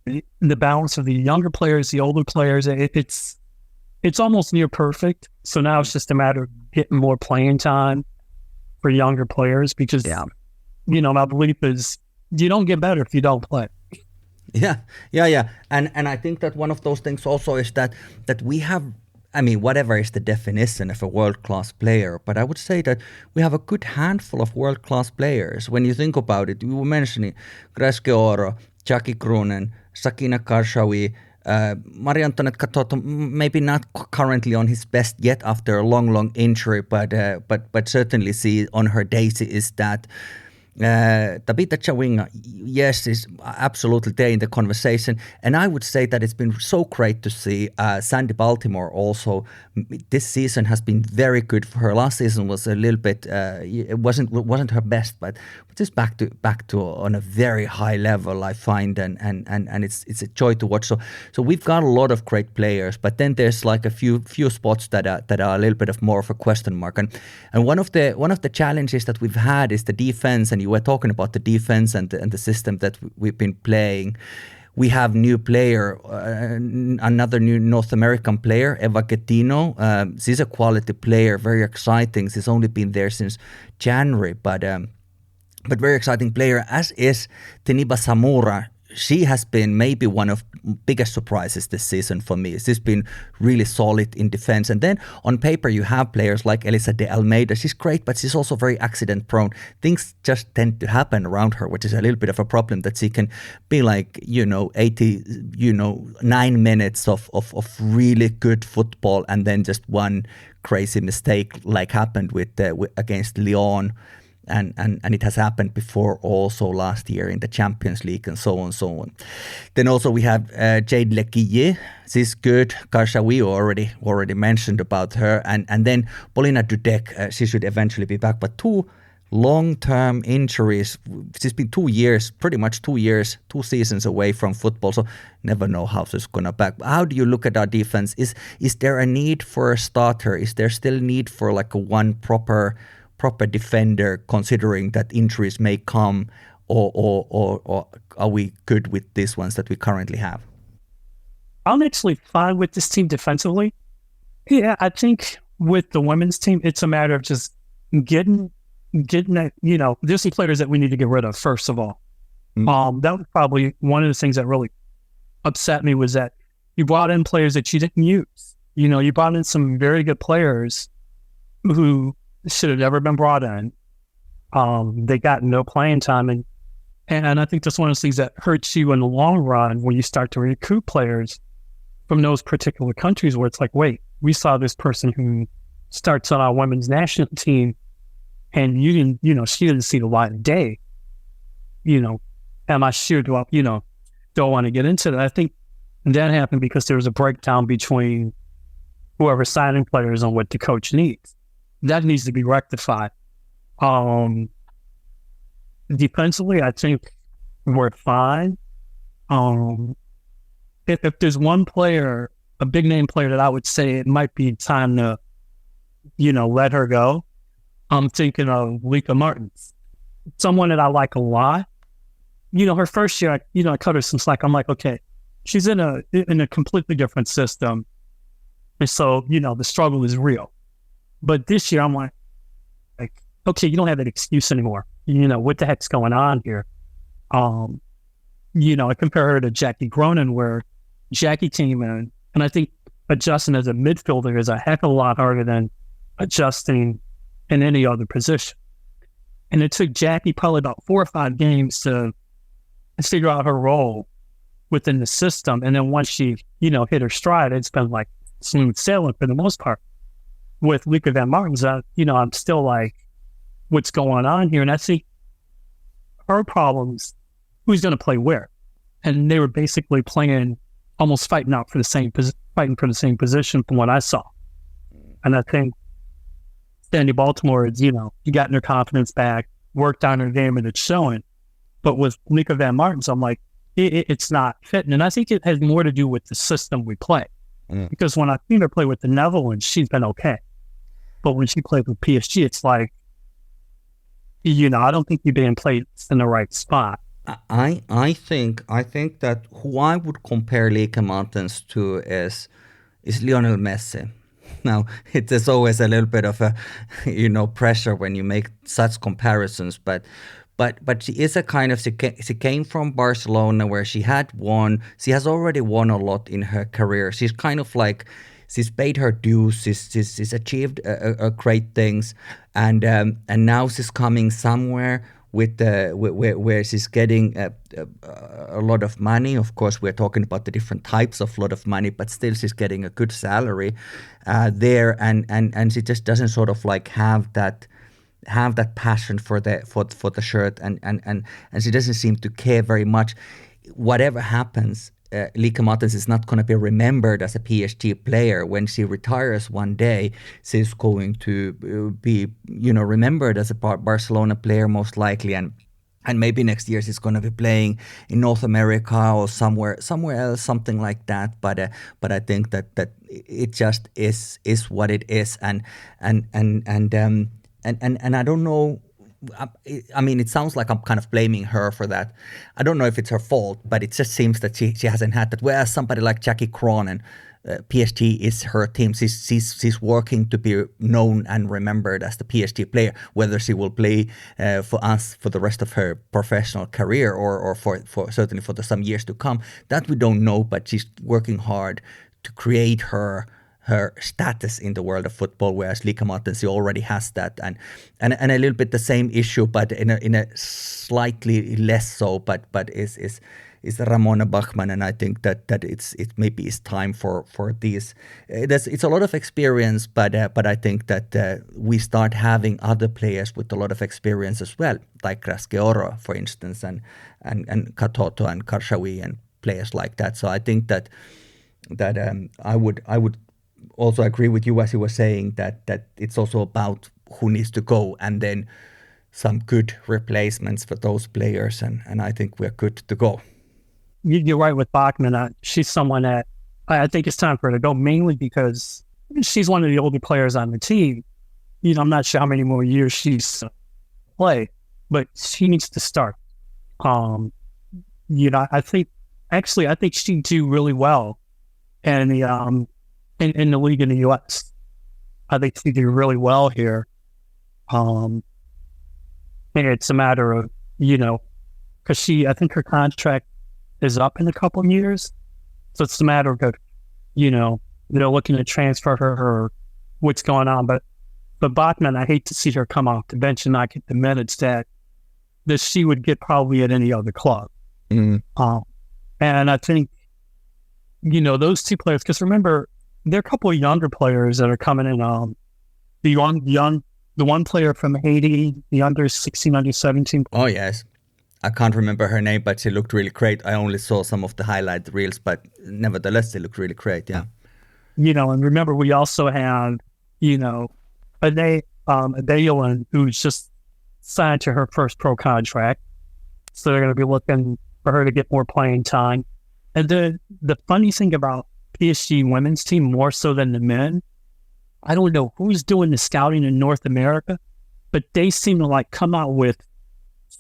the balance of the younger players, the older players, it's almost near perfect. So now it's just a matter of getting more playing time for younger players because, you know, my belief is you don't get better if you don't play. Yeah. And I think that one of those things also is that we have, I mean, whatever is the definition of a world-class player, but I would say that we have a good handful of world-class players. When you think about it, you were mentioning Crescioro, Jackie Krunen, Sakina Karshawi, Marie-Antoinette Katoto, maybe not currently on his best yet after a long injury, but certainly see on her days is that Tapita Chawinga, yes, is absolutely there in the conversation. And I would say that it's been so great to see Sandy Baltimore also. This season has been very good for her. Last season was a little bit, it wasn't her best, but just back to on a very high level, I find, and it's a joy to watch. So we've got a lot of great players, but then there's like a few spots that are a little bit of more of a question mark. And one of the challenges that we've had is the defense. And you were talking about the defense and the system that we've been playing. We have new player, another new North American player, Eva Gettino. She's a quality player, very exciting. She's only been there since January, but very exciting player, as is Teniba Samura. she has been maybe one of biggest surprises this season for me. She's been really solid in defense. And then on paper, you have players like Elisa de Almeida. She's great, but she's also very accident prone. Things just tend to happen around her, which is a little bit of a problem, that she can be like, 9 minutes of really good football and then just one crazy mistake like happened against Lyon. And it has happened before also last year in the Champions League and so on. Then also we have Jade Lequillet. She's good. Karshawi already mentioned about her. And then Paulina Dudek, she should eventually be back. But 2 long-term injuries. She's been 2 years, pretty much 2 years, 2 seasons away from football. So never know how she's going to back. How do you look at our defense? Is there a need for a starter? Is there still need for like a one proper defender, considering that injuries may come, or are we good with these ones that we currently have? I'm actually fine with this team defensively. Yeah, I think with the women's team, it's a matter of just getting that, there's some players that we need to get rid of, first of all. That was probably one of the things that really upset me, was that you brought in players that you didn't use. You brought in some very good players who should have never been brought in. They got no playing time, and I think that's one of those things that hurts you in the long run when you start to recruit players from those particular countries, where it's like, wait, we saw this person who starts on our women's national team, and you didn't, she didn't see the light of day. Am I sure don't want to get into that? I think that happened because there was a breakdown between whoever's signing players on what the coach needs. That needs to be rectified. Defensively, I think we're fine. If there's one player, a big name player, that I would say it might be time to, let her go, I'm thinking of Lika Martens, someone that I like a lot. Her first year, I cut her some slack. I'm like, okay, she's in a completely different system, and so the struggle is real. But this year, I'm like, okay, you don't have that excuse anymore. What the heck's going on here? I compare her to Jackie Cronin, where Jackie came in, and I think adjusting as a midfielder is a heck of a lot harder than adjusting in any other position. And it took Jackie probably about 4 or 5 games to figure out her role within the system. And then once she, hit her stride, it's been like smooth sailing for the most part. With Lika Van Martens, I'm still like, what's going on here? And I think her problems, who's going to play where? And they were basically playing, almost fighting for the same position from what I saw. And I think Sandy Baltimore is, you gotten her confidence back, worked on her game, and it's showing. But with Lika Van Martens, I'm like, it's not fitting. And I think it has more to do with the system we play. Because when I've seen her play with the Netherlands, she's been okay. But when she played with PSG, it's like, I don't think you're being played in the right spot. I think that who I would compare Lika Martens to is Lionel Messi. Now, there's always a little bit of a, pressure when you make such comparisons, but she is a kind of, she came from Barcelona, where she has already won a lot in her career. She's kind of like, she's paid her dues, she's achieved great things, and now she's coming somewhere where she's getting a lot of money. Of course, we're talking about the different types of lot of money, but still she's getting a good salary there, and she just doesn't sort of like have that passion for the shirt, and she doesn't seem to care very much. Whatever happens, Lika Martens is not going to be remembered as a PSG player. When she retires one day, she's going to be, remembered as a Barcelona player most likely, and maybe next year she's going to be playing in North America or somewhere else, something like that. But I think that it just is what it is, and I don't know I mean, it sounds like I'm kind of blaming her for that. I don't know if it's her fault, but it just seems that she hasn't had that. Whereas somebody like Jackie Cronin, PSG is her team. She's working to be known and remembered as the PSG player. Whether she will play for us for the rest of her professional career or for certainly for some years to come, that we don't know. But she's working hard to create her status in the world of football, whereas Liika Martensi already has that, and a little bit the same issue, but in a slightly less so. But is Ramona Bachmann, and I think that it maybe is time for these. It's a lot of experience, but I think that we start having other players with a lot of experience as well, like Raskeoro, for instance, and Katoto and Karshawi and players like that. So I think that I would also agree with you, as you were saying, that it's also about who needs to go, and then some good replacements for those players, and I think we're good to go. You're right with Bachmann. She's someone that I think it's time for her to go, mainly because she's one of the older players on the team. I'm not sure how many more years she's play, but she needs to start. I think she'd do really well in the in the league in the U.S. I think she'd do really well here. And it's a matter of, because I think her contract is up in a couple of years. So it's a matter of, they're looking to transfer her or what's going on. But Bachmann, I hate to see her come off the bench and not get the minutes that she would get probably at any other club. And I think, those two players, because remember, there are a couple of younger players that are coming in. The one player from Haiti, the under 16, under 17. Oh, yes. I can't remember her name, but she looked really great. I only saw some of the highlight reels, but nevertheless, they looked really great, yeah. And remember, we also have, Adeola, who's just signed to her first pro contract. So they're going to be looking for her to get more playing time. And the funny thing about PSG women's team, more so than the men, I don't know who's doing the scouting in North America, but they seem to come out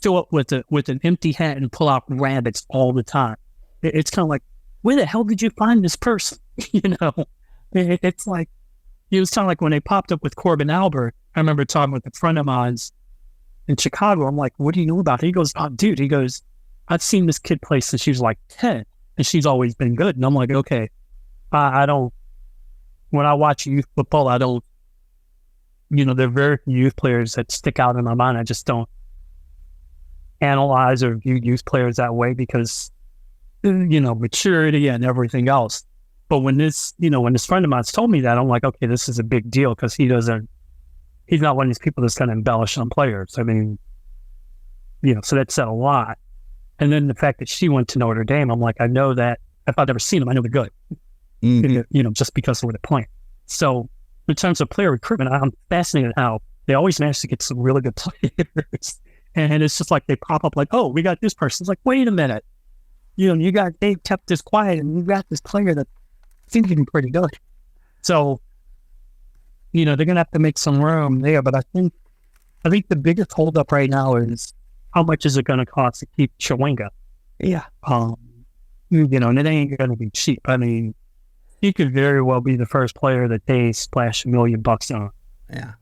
fill up with an empty hat and pull out rabbits all the time. It's kind of like, where the hell did you find this person? It's like, it was kind of like when they popped up with Corbin Albert. I remember talking with a friend of mine in Chicago. I'm like, what do you know about her? He goes, oh, dude, I've seen this kid play since she was like 10, and she's always been good. And I'm like, okay, I don't, when I watch youth football, I don't, there are very few youth players that stick out in my mind. I just don't analyze or view youth players that way because, maturity and everything else. But when this friend of mine's told me that, I'm like, okay, this is a big deal because he's not one of these people that's going to embellish on players. I mean, so that said a lot. And then the fact that she went to Notre Dame, I'm like, I know that if I've never seen them, I know they're good. Mm-hmm. Just because of where they're playing. So in terms of player recruitment, I'm fascinated how they always manage to get some really good players. And it's just like they pop up like, oh, we got this person. It's like, wait a minute. They kept this quiet and you got this player that seems to be pretty good. So, they're going to have to make some room there. But I think the biggest holdup right now is how much is it going to cost to keep Chawinga? Yeah. And it ain't going to be cheap. I mean, he could very well be the first player that they splash $1 million on. Yeah.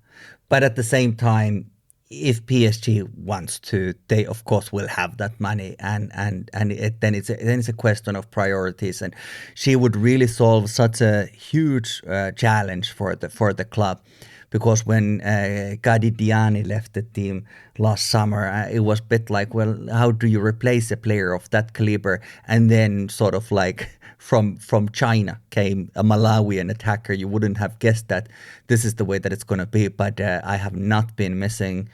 But at the same time, if PSG wants to, they of course will have that money, and then it's a question of priorities. And she would really solve such a huge challenge for the club, because when Gadi Diani left the team last summer, it was a bit like, well, how do you replace a player of that caliber? And then sort of like from China came a Malawian attacker. You wouldn't have guessed that this is the way that it's going to be. But I have not been missing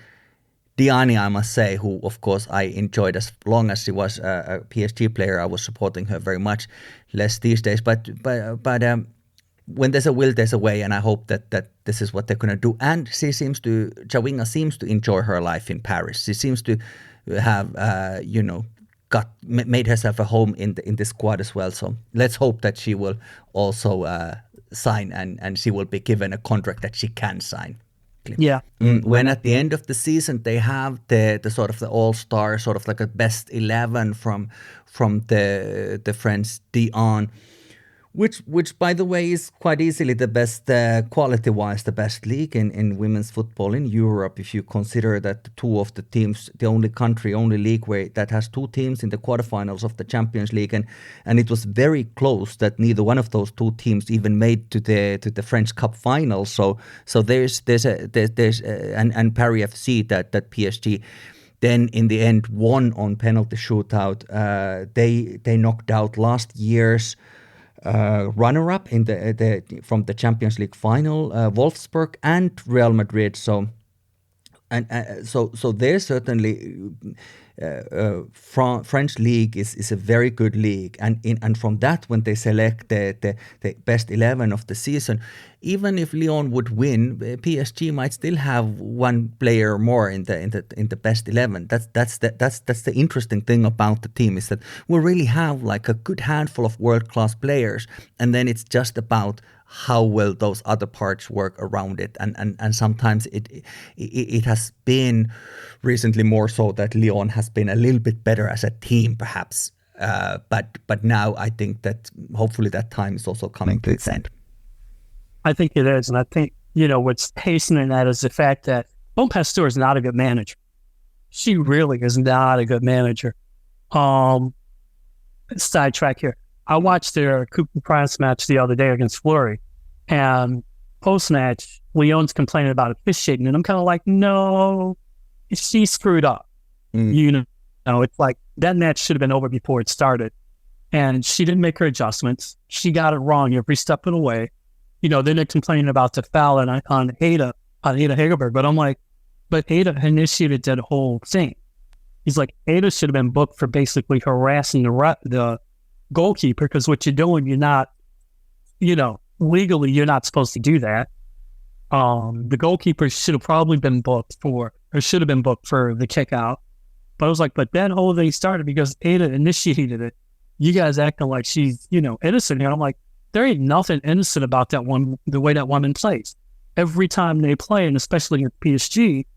Diani, I must say, who, of course, I enjoyed as long as she was a PSG player. I was supporting her very much, less these days. But when there's a will, there's a way, and I hope that this is what they're going to do. And Chawinga seems to enjoy her life in Paris. She seems to have, made herself a home in the squad as well. So let's hope that she will also sign, and she will be given a contract that she can sign. exactly. Yeah. When at the end of the season they have the sort of the all-star, sort of like a best 11 from the French D1, which by the way is quite easily the best quality-wise, the best league in women's football in Europe. If you consider that two of the teams, the only league that has two teams in the quarterfinals of the Champions League, and it was very close that neither one of those two teams even made to the French Cup final. So there's and Paris FC that PSG then in the end won on penalty shootout. They knocked out last year's runner-up in from the Champions League final, Wolfsburg and Real Madrid. So there's certainly French league is a very good league, and from that when they select the best 11 of the season, even if Lyon would win, PSG might still have one player more in the best 11. That's the interesting thing about the team, is that we really have like a good handful of world-class players, and then it's just about how well those other parts work around it, and sometimes it has been recently more so that Lyon has been a little bit better as a team perhaps, but now I think that hopefully that time is also coming to its end. I think it is, and I think what's hastening that is the fact that Bon Pasteur is not a good manager. She really is not a good manager. Sidetrack here. I watched their Coupe de France match the other day against Fleury, and post-match, Lyon's complaining about officiating, and I'm kind of like, no, she screwed up. It's like that match should have been over before it started, and she didn't make her adjustments. She got it wrong every step of the way. Then they're complaining about the foul on Ada Hegerberg, but I'm like, but Ada initiated that whole thing. He's like, Ada should have been booked for basically harassing the goalkeeper, because what you're doing, you're not, legally you're not supposed to do that. The goalkeeper should have probably been booked for the kick out. But I was like, but that whole thing started because Ada initiated it. You guys acting like she's, innocent here. I'm like, there ain't nothing innocent about that one, the way that woman plays. Every time they play, and especially in PSG,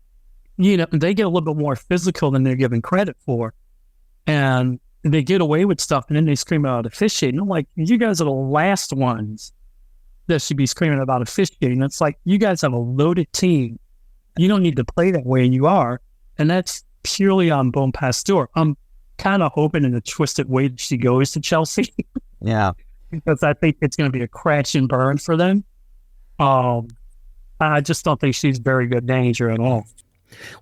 they get a little bit more physical than they're given credit for. And they get away with stuff, and then they scream about officiating. I'm like, you guys are the last ones that should be screaming about officiating. It's like, you guys have a loaded team. You don't need to play that way, and you are. And that's purely on Bon Pasteur. I'm kind of hoping in a twisted way that she goes to Chelsea. Yeah. Because I think it's going to be a crash and burn for them. I just don't think she's very good manager at all.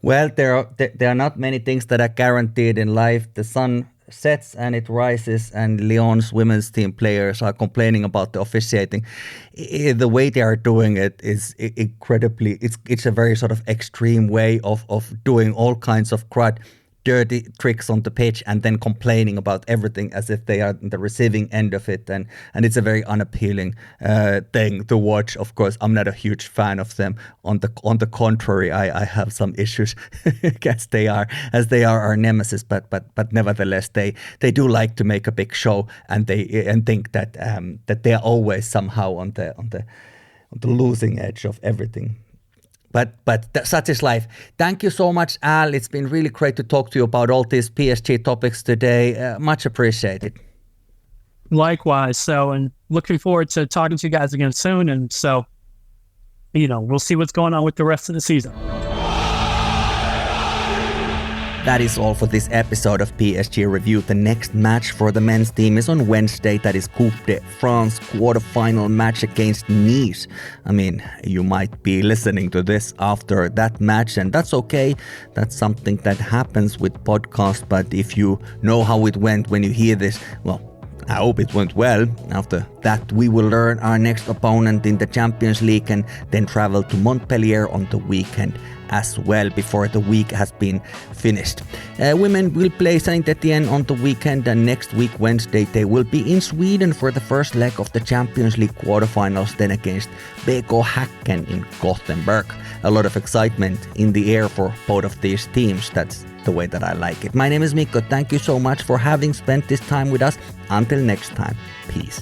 Well, there are not many things that are guaranteed in life. The sun sets and it rises, and Lyon's women's team players are complaining about the officiating. The way they are doing it is incredibly, it's a very sort of extreme way of doing all kinds of dirty tricks on the pitch, and then complaining about everything as if they are the receiving end of it, and it's a very unappealing thing to watch. Of course, I'm not a huge fan of them. On the contrary, I have some issues as they are our nemesis, but nevertheless they do like to make a big show, and think that they are always somehow on the losing edge of everything. But such is life. Thank you so much, Al. It's been really great to talk to you about all these PSG topics today. Much appreciated. Likewise. So, and looking forward to talking to you guys again soon. And so, we'll see what's going on with the rest of the season. That is all for this episode of PSG Review. The next match for the men's team is on Wednesday. That is Coupe de France quarterfinal match against Nice. I mean, you might be listening to this after that match, and that's okay. That's something that happens with podcasts. But if you know how it went when you hear this, well, I hope it went well. After that, we will learn our next opponent in the Champions League and then travel to Montpellier on the weekend as well before the week has been finished. Women will play Saint-Etienne on the weekend, and next week, Wednesday, they will be in Sweden for the first leg of the Champions League quarterfinals, then against BK Häcken in Gothenburg. A lot of excitement in the air for both of these teams. That's the way that I like it. My name is Mikko. Thank you so much for having spent this time with us. Until next time, peace.